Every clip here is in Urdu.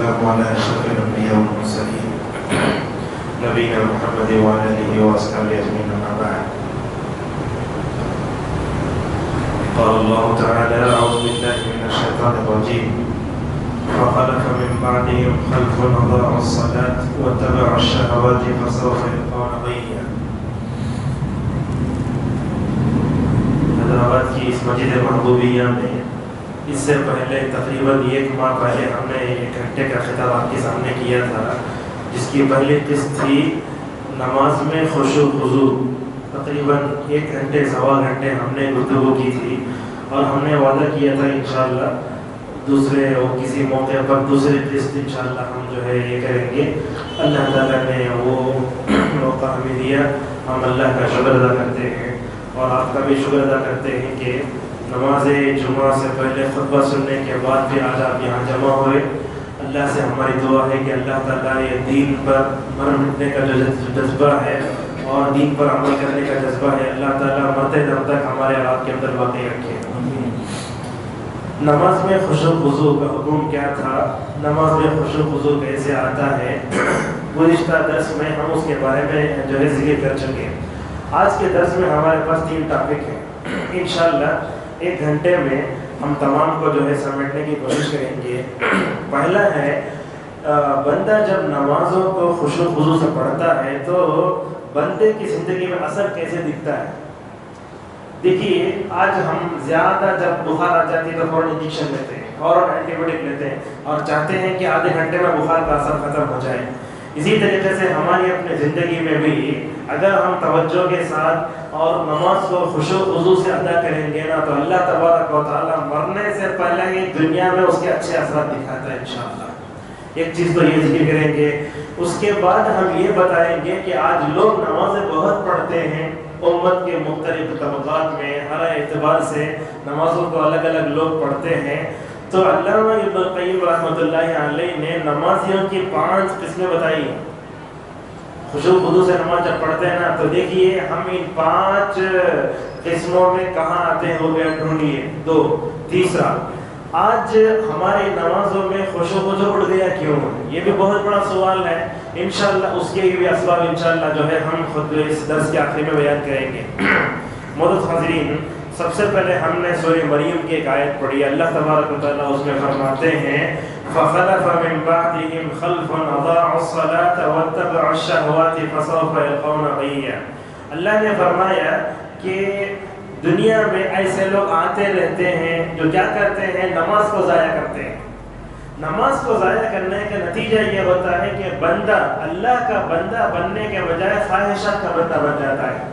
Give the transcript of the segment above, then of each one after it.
والسلام على أشرف الأنبياء والمرسلين نبينا محمد وعلى آله وأصحابه أجمعين أما بعد. قال الله تعالى: أعوذ بالله من الشيطان الرجيم. فخلف من بعدهم خلف أضاعوا الصلاة واتبعوا الشهوات فسوف يلقون غيا. حیدرآباد کی اس مسجد محبوبیہ میں اس سے پہلے تقریباً 1 ماہ پہلے ہم نے 1 گھنٹے کا خطاب آپ کے سامنے کیا تھا، جس کی پہلی قسط تھی نماز میں خشوع و خضوع. تقریباً 1 گھنٹے سوا گھنٹے ہم نے گفتگو کی تھی، اور ہم نے وعدہ کیا تھا انشاءاللہ دوسرے اور کسی موقع پر دوسری قسط انشاءاللہ ہم جو ہے یہ کریں گے. اللہ تعالیٰ نے وہ موقع ہمیں دیا، ہم اللہ کا شکر ادا کرتے ہیں اور آپ کا بھی شکر ادا کرتے ہیں کہ نماز جمعہ سے پہلے خطبہ سننے کے بعد بھی آج آپ یہاں جمع ہوئے. اللہ سے ہماری دعا ہے کہ اللہ تعالیٰ یہ دین پر مر مٹنے کا جو جذبہ ہے اور دین پر عمل کرنے کا جذبہ ہے، اللہ تعالیٰ مرتے دم تک ہمارے آپ کے اندر واقع رکھے. نماز میں خشوع و خضوع کا حکم کیا تھا، نماز میں خشوع و خضوع کیسے آتا ہے، گزشتہ درس میں ہم اس کے بارے میں جو ہے ذکر کر چکے. آج کے درس میں ہمارے پاس 3 ٹاپک ہیں. انشاءاللہ 1 گھنٹے میں ہم تمام کو جو ہے سمیٹنے کی کوشش کریں گے. پہلا ہے بندہ جب نمازوں کو خشوع و خضوع سے پڑھتا ہے تو بندے کی زندگی میں اثر کیسے دکھتا ہے. دیکھیے آج ہم زیادہ جب بخار آ جاتی ہے تو فوراً انجیکشن لیتے ہیں، فوراً اینٹی بائیوٹک لیتے ہیں اور چاہتے ہیں کہ آدھے گھنٹے میں بخار کا اثر ختم ہو جائے. اسی طریقے سے ہماری اپنی زندگی میں بھی اگر ہم توجہ کے ساتھ اور نماز کو خشوع و خضوع سے ادا کریں گے نا تو اللہ تبارک و تعالیٰ مرنے سے پہلے ہی دنیا میں اس کے اچھے اثرات دکھاتا ہے انشاءاللہ. ایک چیز تو یہ ذکر کریں گے. اس کے بعد ہم یہ بتائیں گے کہ آج لوگ نمازیں بہت پڑھتے ہیں، امت کے مختلف طبقات میں ہر اعتبار سے نمازوں کو الگ الگ لوگ پڑھتے ہیں. تو علامہ ابن القیم رحمۃ اللہ علیہ نے نمازیوں کی 5 قسمیں بتائی. خشوع و خضوع سے نماز جب پڑھتے ہیں نا تو دیکھیے ہم ان 5 قسموں میں کہاں آتے ہو گئے ڈھونڈیے. 2. تیسرا، آج ہماری نمازوں میں خشوع و خضوع اڑ گیا کیوں؟ یہ بھی بہت بڑا سوال ہے. انشاءاللہ اس کے بھی اسباب انشاءاللہ جو ہے ہم خود اس درس کے آخری میں بیان کریں گے. معزز حاضرین، سب سے پہلے ہم نے سورہ مریم کی ایک آیت پڑھی. اللہ تبارک و تعالیٰ اس میں فرماتے ہیں فَخَلَفَ مِن بَعْدِهِمْ خَلْفٌ أَضَاعُوا الصَّلَاةَ وَاتَّبَعُوا الشَّهَوَاتِ فَسَوْفَ يَلْقَوْنَ غَيًّا. اللہ نے فرمایا کہ دنیا میں ایسے لوگ آتے رہتے ہیں جو کیا کرتے ہیں، نماز کو ضائع کرتے ہیں. نماز کو ضائع کرنے کا نتیجہ یہ ہوتا ہے کہ بندہ اللہ کا بندہ بننے کے بجائے خواہشات کا بندہ بن جاتا ہے.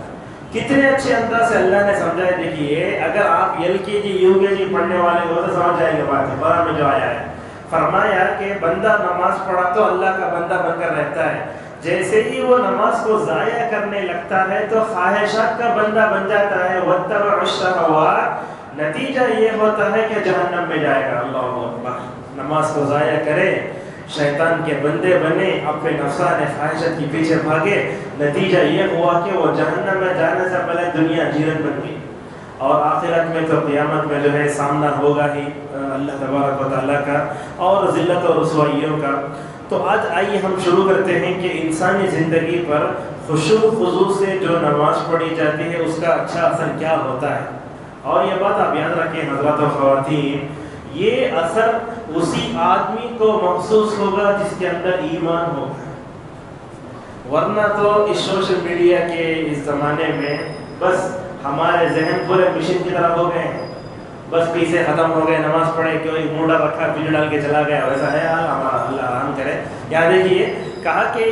کتنے اچھے انداز سے اللہ نے سمجھایا. دیکھیے اگر آپ LKG UKG پڑھنے والے ہو تو سمجھ جائیں گے بات. قرآن میں جو آیا ہے فرمایا کہ بندہ نماز پڑھا تو اللہ کا بندہ بن کر رہتا ہے. جیسے ہی وہ نماز کو ضائع کرنے لگتا ہے تو خواہشات کا بندہ بن جاتا ہے. وَاتَّبَعُوا الشَّهَوَاتِ، نتیجہ یہ ہوتا ہے کہ جہنم میں جائے گا. اللہ اکبر. نماز کو ضائع کرے، شیطان کے بندے بنے، اپنے نفسان خواہشات کے پیچھے بھاگے، نتیجہ یہ ہوا کہ وہ جہنم میں جانے سے پہلے دنیا جیرن بن گئی اور آخرت میں تو قیامت میں جو ہے سامنا ہوگا ہی اللہ تبارک و تعالیٰ کا اور ذلت و رسوائیوں کا. تو آج آئیے ہم شروع کرتے ہیں کہ انسانی زندگی پر خشوع و خضوع سے جو نماز پڑھی جاتی ہے اس کا اچھا اثر کیا ہوتا ہے. اور یہ بات آپ یاد رکھیں حضرات و خواتین، یہ اثر اسی آدمی کو محسوس ہوگا جس کے اندر ایمان ہوگا. ورنہ تو اس سوشل میڈیا کے اس زمانے میں بس ہمارے ذہن پورے مشین کی طرح ہو گئے ہیں. بس پیسے ختم ہو گئے، نماز پڑھے کوئی موڈا رکھا پیڑ ڈال کے چلا گیا، ویسا ہے اللہ آرام کرے. یاد دیکھیے کہا کہ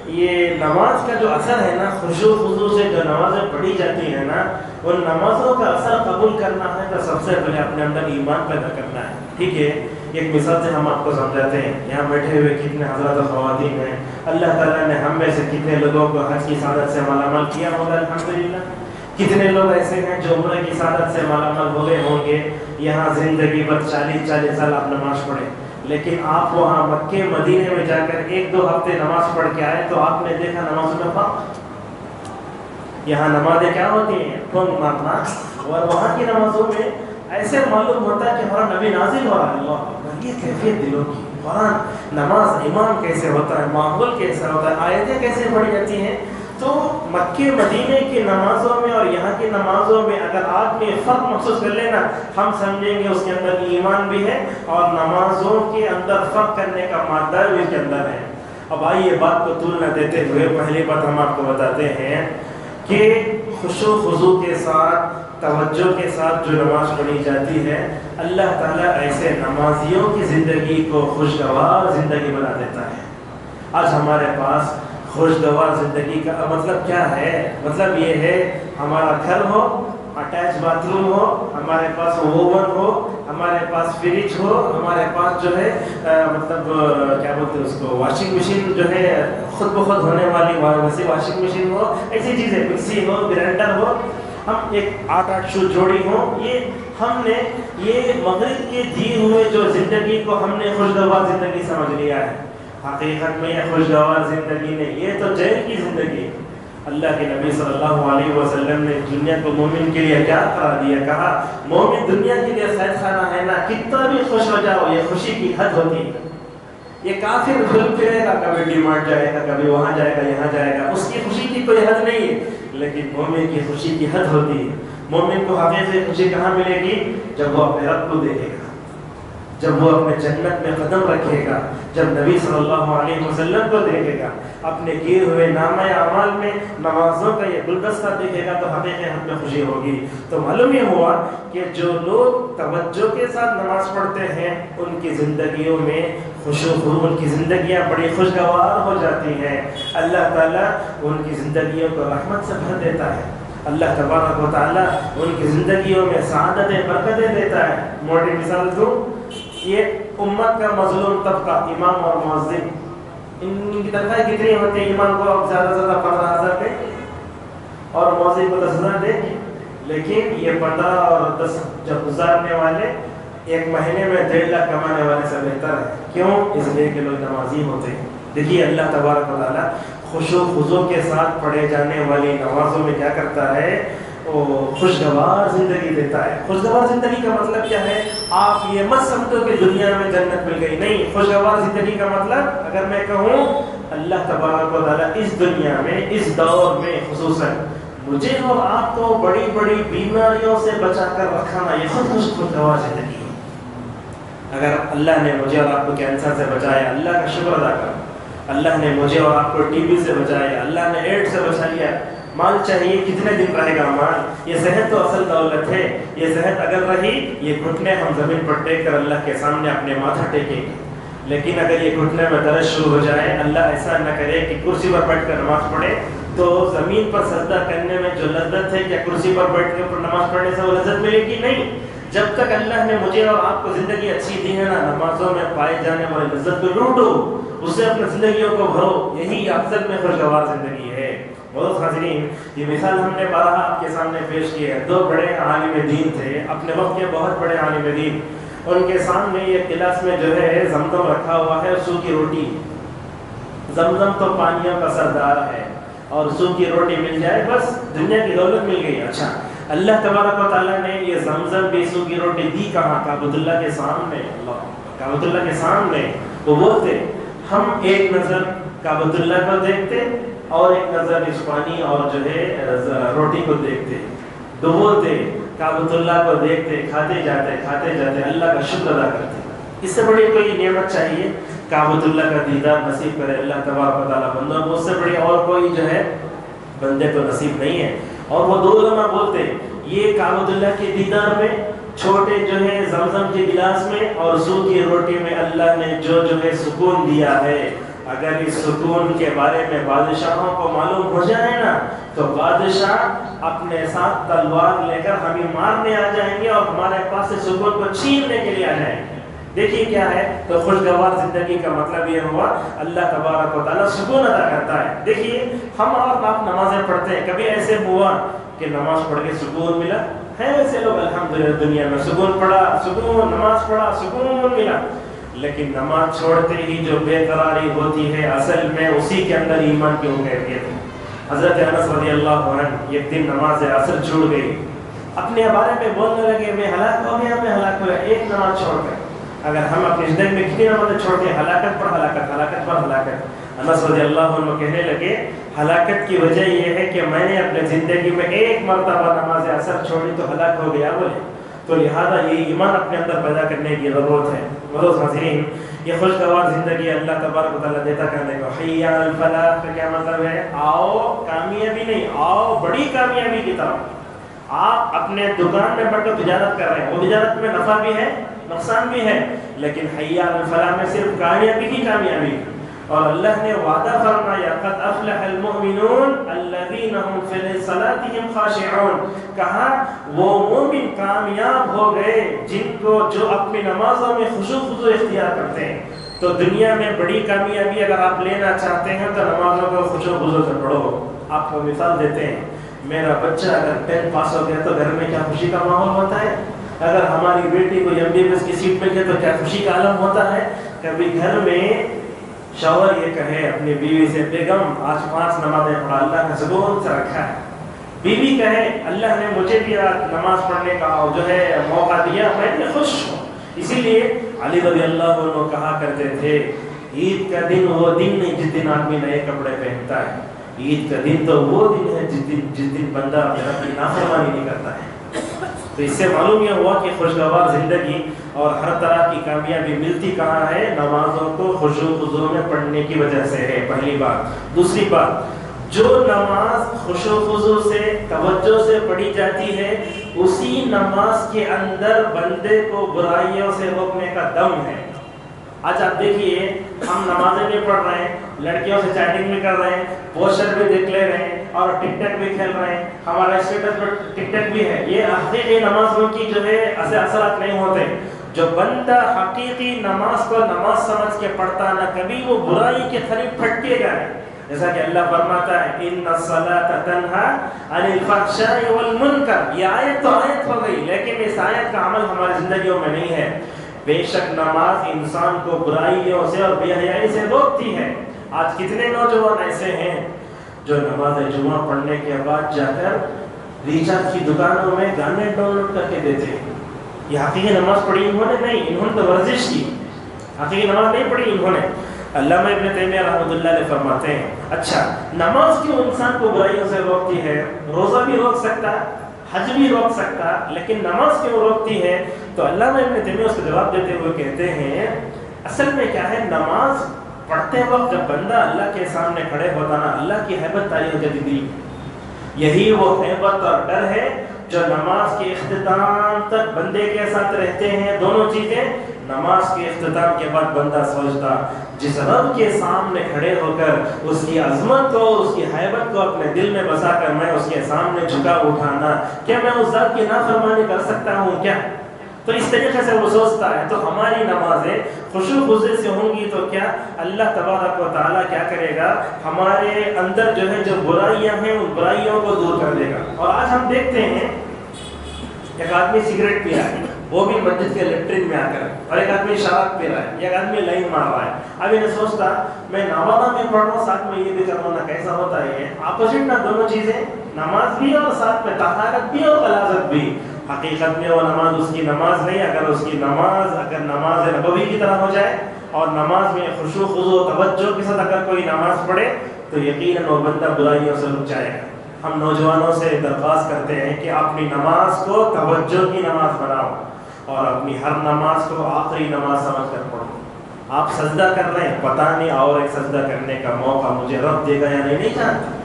یہ نماز کا جو اثر ہے نا، خشوع و خضوع سے جو نمازیں پڑھی جاتی ہیں نا، ان نمازوں کا اثر قبول کرنا ہے تو سب سے پہلے اپنے اندر ایمان پیدا کرنا ہے. ٹھیک ہے، ایک مثال سے ہم آپ کو سمجھاتے ہیں. یہاں بیٹھے ہوئے کتنے حضرات و خواتین ہیں، اللہ تعالیٰ نے ہم میں سے کتنے لوگوں کو حج کی سعادت سے مالا مال کیا ہوگا الحمدللہ. کتنے لوگ ایسے ہیں جو عمرے کی سعادت سے مالا مال ہو گئے ہوں گے. یہاں زندگی بھر 40 سال آپ نماز پڑھے، لیکن آپ وہاں مکے مدینے میں جا کر 1-2 ہفتے نماز پڑھ کے آئے تو آپ نے دیکھا نمازوں میں فرق. یہاں نمازیں کیا ہوتی ہیں، ٹھونگ مارنا، اور وہاں کی نمازوں میں ایسے معلوم ہوتا ہے کہ ہمارا نبی نازل ہو رہا ہے. اللہ، یہ کیفیت دلوں کی قرآن نماز امام کیسے ہوتا ہے, ماحول کیسا ہوتا ہے, آیتیں کیسے پڑھی جاتی ہیں. تو مکے مدینے کی نمازوں میں اور یہاں کی نمازوں میں اگر آپ نے فرق محسوس کر لینا, ہم سمجھیں گے اس کے اندر ایمان بھی ہے اور نمازوں کے اندر فرق کرنے کا مادہ بھی اس کے اندر ہے. اب آئیے بات کو طول نہ دیتے ہوئے پہلی بات ہم آپ کو بتاتے ہیں کہ خشوع خضوع کے ساتھ, توجہ کے ساتھ جو نماز پڑھی جاتی ہے, اللہ تعالیٰ ایسے نمازیوں کی زندگی کو خوشگوار زندگی بنا دیتا ہے. آج ہمارے پاس خوشگوار زندگی کا مطلب کیا ہے؟ مطلب یہ ہے ہمارا گھر ہو, اٹیچ باتھ روم ہو, ہمارے پاس اوون ہو, ہمارے پاس فریج ہو, ہمارے پاس جو ہے مطلب کیا بولتے ہیں اس کو, واشنگ مشین جو ہے خود بخود ہونے والی ویسی واشنگ مشین ہو, ایسی چیزیں, مکسی ہو, گرینڈر ہو, ہم ایک 8 شو جوڑی ہوں. یہ ہم نے یہ مغرب کے دیے ہوئے جو زندگی کو ہم نے خوشگوار زندگی سمجھ لیا ہے. حقیقت میں یہ خوشگوار زندگی نہیں, یہ تو جیل کی زندگی ہے. اللہ کے نبی صلی اللہ علیہ وسلم نے دنیا کو مومن کے لیے کیا قرار دیا؟ کہا مومن دنیا کے لیے قید خانہ ہے نا, کتنا بھی خوش ہو جاؤ یہ خوشی کی حد ہوتی ہے. یہ کافر گھوم پھرے گا, کبھی ڈی مارٹ جائے گا, کبھی وہاں جائے گا, یہاں جائے گا, اس کی خوشی کی کوئی حد نہیں ہے. لیکن مومن کی خوشی کی حد ہوتی ہے. مومن کو حقیقی خوشی کہاں ملے گی؟ جب وہ اپنے رب کو دیکھے گا, جب وہ اپنے جنت میں قدم رکھے گا, جب نبی صلی اللہ علیہ وسلم کو دیکھے گا, اپنے کیے ہوئے نامہ اعمال میں نمازوں کا یہ گلدستہ دیکھے گا, تو حقیقی حد میں خوشی ہوگی. تو معلوم یہ ہوا کہ جو لوگ توجہ کے ساتھ نماز پڑھتے ہیں ان کی زندگیوں میں خشوع و ان کی زندگیاں بڑی خوشگوار ہو جاتی ہیں. اللہ تعالیٰ ان کی زندگیوں کو رحمت سے بھر دیتا ہے. اللہ تبارک و تعالیٰ ان کی زندگیوں میں سعادتیں برکتیں دیتا ہے. موٹی مثال دوں, یہ امت کا مظلوم طبقہ امام اور مؤذن, ان کی تنخواہیں کتنی ہوتی ہے؟ امام کو اب زیادہ سے زیادہ 15,000 دیں اور مؤذن کو 10,000 دیں, لیکن یہ 15 اور 10 جب گزارنے والے ایک مہینے میں 1.5 لاکھ کمانے والے سے بہتر ہے. کیوں؟ اس لیے کہ لوگ نمازی ہوتے ہیں. دیکھیے اللہ تبارک و تعالیٰ خشوع خضوع کے ساتھ پڑھے جانے والی نمازوں میں کیا کرتا ہے؟ وہ خوشگوار زندگی دیتا ہے. خوشگوار زندگی کا مطلب کیا ہے؟ آپ یہ مت سمجھو کہ دنیا میں جنت مل گئی, نہیں. خوشگوار زندگی کا مطلب اگر میں کہوں اللہ تبارک و تعالیٰ اس دنیا میں اس دور میں خصوصاً مجھے اور آپ کو بڑی بڑی بیماریوں سے بچا کر رکھنا, یہ خود خوشگوار زندگی ہے. اگر اللہ نے مجھے اور آپ کو کینسر سے بچایا, اللہ کا شکر ادا کرو. اللہ نے مجھے اور آپ کو ٹی بی سے بچایا, اللہ نے ایڈس سے بچا لیا. مال چاہیے, کتنے دن رہے گا مال؟ یہ صحت تو اصل دولت ہے. یہ صحت اگر رہی, یہ گھٹنے ہم زمین پر ٹیک کر اللہ کے سامنے اپنے ماتھا ٹیکیں گے. لیکن اگر یہ گھٹنے میں درد شروع ہو جائے, اللہ ایسا نہ کرے کہ کرسی پر بیٹھ کر نماز پڑھے, تو زمین پر سجدہ کرنے میں جو لذت ہے, کیا کرسی پر بیٹھ کر نماز پڑھنے سے وہ لذت ملے گی؟ نہیں. جب تک اللہ نے مجھے اور آپ کو زندگی اچھی دی ہے نا, نمازوں میں پائے جانے والی لذت کو لوٹو, اسے اپنی زندگیوں کو بھرو. یہی افضل میں خوشگوار زندگی ہے. بہت حاضرین, یہ مثال ہم نے بارہا آپ کے سامنے پیش کی ہے. 2 بڑے عالم دین تھے, اپنے وقت کے بہت بڑے عالم دین. ان کے سامنے ایک گلاس میں جو ہے زمزم رکھا ہوا ہے, سوکھی روٹی. زمزم تو پانیوں کا سردار ہے, اور سوکھی روٹی مل جائے بس دنیا کی دولت مل گئی. اچھا, اللہ تبارک و تعالیٰ نے یہ زمزم بھی سوکھی روٹی دی کہاں؟ کعبۃ اللہ کے سامنے. اللہ, کعبۃ اللہ کے سامنے. وہ بولتے ہم ایک نظر کعبۃ اللہ کو دیکھتے اور ایک نظر اس پانی اور جو ہے روٹی کو دیکھتے. تو بولتے کعبۃ اللہ کو دیکھتے, کھاتے جاتے اللہ کا شکر ادا کرتے. اس سے بڑی کوئی نعمت چاہیے؟ کعبۃ اللہ کا دیدار نصیب کرے اللہ تبارک و تعالیٰ بندوں کو. اس سے بڑی اور کوئی جو ہے بندے کو نصیب نہیں ہے. اور وہ 2 علماء بولتے یہ کعبۃ اللہ کے دیدار میں, چھوٹے جو ہے زمزم کے گلاس میں اور سوکھی روٹی میں اللہ نے جو ہے سکون دیا ہے, اگر اس سکون کے بارے میں بادشاہوں کو معلوم ہو جائے نا, تو بادشاہ اپنے ساتھ تلوار لے کر ہمیں مارنے آ جائیں گے اور ہمارے پاس سے سکون کو چھیننے کے لیے آ جائیں گے. دیکھیے کیا ہے, تو خوشگوار زندگی کا مطلب یہ ہوا اللہ تبارک و تعالیٰ سکون ادا کرتا ہے. دیکھیے ہم اور آپ نمازیں پڑھتے ہیں, کبھی ایسے ہوا کہ نماز پڑھ کے سکون ملا ہے؟ ویسے لوگ الحمدللہ دنیا میں سکون پڑھا, سکون نماز پڑھا, سکون ملا. لیکن نماز چھوڑتے ہی جو بے قراری ہوتی ہے, اصل میں اسی کے اندر ایمان کی کیفیت ہے. حضرت انس رضی اللہ عنہ ایک دن نماز عصر چھوڑ گئی, اپنے بارے میں بولنے لگے میں ہلاک ہو گیا, میں ہلاک ہو گیا, ایک نماز چھوڑ کر. اگر ہم اپنی زندگی میں کتنی نمازیں چھوڑتے ہیں، ہلاکت پر ہلاکت، ہلاکت پر ہلاکت۔ انس رضی اللہ عنہ کہنے لگے ہلاکت کی وجہ یہ ہے کہ میں نے اپنے زندگی میں ایک مرتبہ نماز عصر چھوڑی تو ہلاک ہو گیا بولے۔ تو لہذا یہ ایمان اپنے اندر پیدا کرنے کی ضرورت ہے۔ معزز حاضرین، یہ خوشگوار زندگی اللہ تبارک و تعالیٰ دیتا کرنے کو۔ حی علی الفلاح کا کیا مطلب ہے؟ آؤ کامیابی نہیں، آؤ بڑی کامیابی کی طرف۔ آپ اپنے دکان میں بیٹھ کر تجارت کر رہے ہیں، وہ تجارت میں نفع بھی ہے نقصان بھی ہے، لیکن حی علی الفلاح میں صرف کامیابی ہی کامیابی۔ اور اللہ نے وعدہ فرمایا قد افلح المؤمنون الذین هم فی صلاتهم خاشعون، کہا وہ مومن کامیاب ہو گئے جن کو جو اپنی نمازوں میں خشوع خضوع اختیار کرتے ہیں۔ تو دنیا میں بڑی کامیابی اگر آپ لینا چاہتے ہیں تو نمازوں کو خشوع خضوع سے پڑھو۔ آپ کو مثال دیتے ہیں، میرا بچہ اگر 10 پاس ہو گیا تو گھر میں کیا خوشی کا ماحول ہوتا ہے، اگر ہماری بیٹی کو MBBS کی سیٹ مل گئی تو کیا خوشی کا عالم ہوتا ہے۔ کبھی گھر میں شوہر یہ کہے اپنی بیوی سے بیگم آج 5 نمازیں پڑھا، اللہ کا سکون سے رکھا ہے۔ بیوی کہے اللہ نے مجھے بھی نماز پڑھنے کا جو ہے موقع دیا، میں اتنے خوش ہوں۔ اسی لیے علی رضی اللہ عنہ کہا کرتے تھے عید کا دن وہ دن نہیں جس دن آدمی نئے کپڑے پہنتا ہے، عید کا دن تو وہ دن ہے جس دن بندہ اپنے رب کی نافرمانی نہیں کرتا ہے۔ تو اس سے معلوم یہ ہوا کہ خوشگوار زندگی اور ہر طرح کی کامیابی ملتی کہاں ہے؟ نمازوں کو خشوع خضوع میں پڑھنے کی وجہ سے ہے، پہلی بات۔ دوسری بات، جو نماز خشوع خضوع سے توجہ سے پڑھی جاتی ہے اسی نماز کے اندر بندے کو برائیوں سے روکنے کا دم ہے۔ آج آپ دیکھیے ہم نمازیں بھی پڑھ رہے ہیں، لڑکیوں سے چیٹنگ بھی کر رہے ہیں، پوسٹر بھی دیکھ لے رہے ہیں اور ٹک ٹک بھی کھیل رہے ہیں، ہمارا اسٹیٹس پر ٹک ٹک بھی ہے۔ یہ حقیقی نمازوں کی جو ہے اثرات نہیں ہوتے۔ جو بندہ حقیقی نماز کو نماز سمجھ کے پڑھتا نہ کبھی وہ برائی کے قریب پھٹکے گا نہیں۔ جیسا کہ اللہ فرماتا ہے ان الصلاۃ تنہی عن الفحشاء والمنکر، یہ آیت تو آیت ہو گئی لیکن اس آیت کا عمل ہماری زندگیوں میں نہیں ہے۔ بے شک نماز انسان کو برائیوں سے اور بے حیائی سے روکتی ہے۔ آج کتنے نوجوان ایسے ہیں جو نماز جمعہ پڑھنے کے بعد جا کر ریچارج کی دکانوں میں گانے ڈاؤن لوڈ کر کے دیتے ہیں۔ یہ حقیقی نماز پڑھی انہوں نے نہیں، انہوں نے تو ورزش کی، حقیقی نماز نہیں پڑھی انہوں نے۔ علامہ ابن تیمیہ رحمۃ اللہ علیہ فرماتے ہیں اچھا نماز کیوں انسان کو برائیوں سے روکتی ہے؟ روزہ بھی روک سکتا، حج بھی روک سکتا، لیکن نماز کیوں روکتی ہے؟ تو علامہ ابن تیمیہ اس کا جواب دیتے ہوئے کہتے ہیں اصل میں کیا ہے، نماز پڑھتے وقت جب بندہ اللہ کے سامنے کھڑے ہوتا نا، اللہ کی ہیبت طاری ہو جاتی دل، یہی وہ ہیبت اور ڈر ہے جو نماز کے اختتام تک بندے کے ساتھ رہتے ہیں۔ دونوں چیزیں، نماز کے اختتام کے بعد بندہ سوچتا جس رب کے سامنے کھڑے ہو کر اس کی عظمت کو، اس کی ہیبت کو اپنے دل میں بسا کر میں اس کے سامنے جھکا اٹھانا، کیا میں اس ذات کی نافرمانی کر سکتا ہوں کیا؟ تو اس طریقے سے وہ سوچتا ہے۔ تو ہماری نمازیں خشوع خضوع سے ہوں گی تو کیا اللہ تبارک و تعالیٰ کیا کرے گا، ہمارے اندر جو ہے جو برائیاں ہیں ان برائیوں کو دور کر دے گا۔ اور آج ہم دیکھتے ہیں ایک آدمی سگریٹ پی رہا ہے، وہ بھی مسجد کے لیٹرین میں آ کر، اور ایک آدمی شراب پی رہا ہے، ایک آدمی لائن مار رہا ہے۔ اب یہ سوچتا میں نوازہ میں پڑھ رہا ہوں ساتھ میں یہ بھی کروں نا، کیسا ہوتا ہے یہ اپوزٹ نا، دونوں چیزیں، نماز بھی اور ساتھ میں طہارت بھی اور غلاظت بھی۔ حقیقت میں وہ نماز اس کی نماز نہیں، اگر اس کی نماز اگر نماز نبوی کی طرح ہو جائے اور نماز میں خشوع خضوع توجہ کے ساتھ اگر کوئی نماز پڑھے تو یقیناً وہ بندہ برائیوں سے رک جائے گا۔ ہم نوجوانوں سے درخواست کرتے ہیں کہ اپنی نماز کو توجہ کی نماز بناؤ اور اپنی ہر نماز کو آخری نماز سمجھ کر پڑھو۔ آپ سجدہ کر رہے ہیں، پتہ نہیں اور ایک سجدہ کرنے کا موقع مجھے رب دے گا یا نہیں جانتا،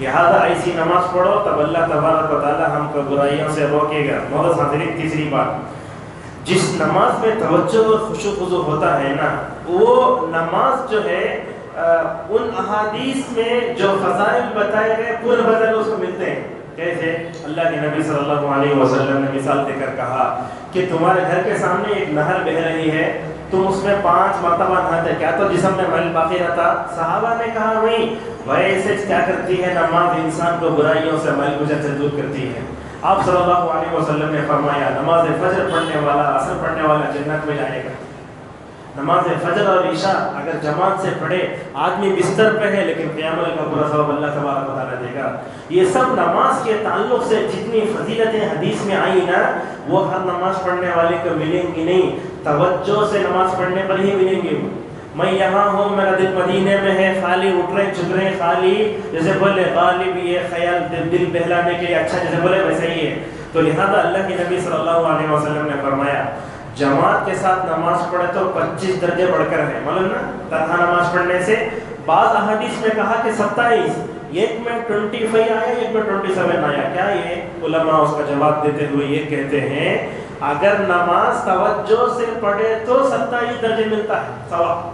لہذا ایسی نماز پڑھو تب اللہ تبارک و تعالی ہم کو برائیوں سے روکے گا۔ معزز حاضرین، تیسری بات، جس نماز میں توجہ اور خشوع خضوع ہوتا ہے نا، وہ نماز جو ہے ان احادیث میں جو فضائل بتائے گئے پورے بدل اس کو ملتے ہیں۔ کیسے؟ اللہ کے نبی صلی اللہ علیہ وسلم نے مثال دے کر کہا کہ تمہارے گھر کے سامنے ایک نہر بہہ رہی ہے، تم اس میں 5 مرتبہ نہاتے، کیا تو جسم میں میل باقی رہتا؟ صحابہ نے کہا نہیں، ویسے کیا کرتی ہے نماز انسان کو برائیوں سے میل کچل سے دور کرتی ہے۔ آپ صلی اللہ علیہ وسلم نے فرمایا نماز فجر پڑھنے والا، عصر پڑھنے والا جنت میں جائے گا۔ نماز فجر اور عشاء اگر جماعت سے پڑھے، آدمی بستر پہ ہے لیکن قیام کا پورا ثواب اللہ تبارک و تعالیٰ دے گا۔ یہ سب نماز کے تعلق سے جتنی فضیلتیں حدیث میں آئی نا، وہ ہر نماز پڑھنے والے کو ملیں گی نہیں۔ توجہ سے نماز پڑھنے پر ہی ملیں گے. میں یہاں ہوں، میرا دل مدینے میں ہے، خالی اٹھ رہے چھپ رہے، خالی جیسے بولے غالب یہ خیال دل بہلانے کے لیے اچھا جیسے بولے ویسا ہی ہے. تو لہذا اللہ کے نبی صلی اللہ علیہ وسلم نے فرمایا جماعت کے ساتھ نماز پڑھے تو 25 درجے بڑھ کر ہے. معلوم نا تنہا نماز پڑھنے سے بعض احادیث میں کہا کہ 27، ایک میں 25 آیا، ایک میں 27 آیا. کیا یہ علماء اس کا جواب دیتے ہوئے یہ کہتے ہیں اگر نماز توجہ سے پڑھے تو 27 درجے ملتا ہے ثواب،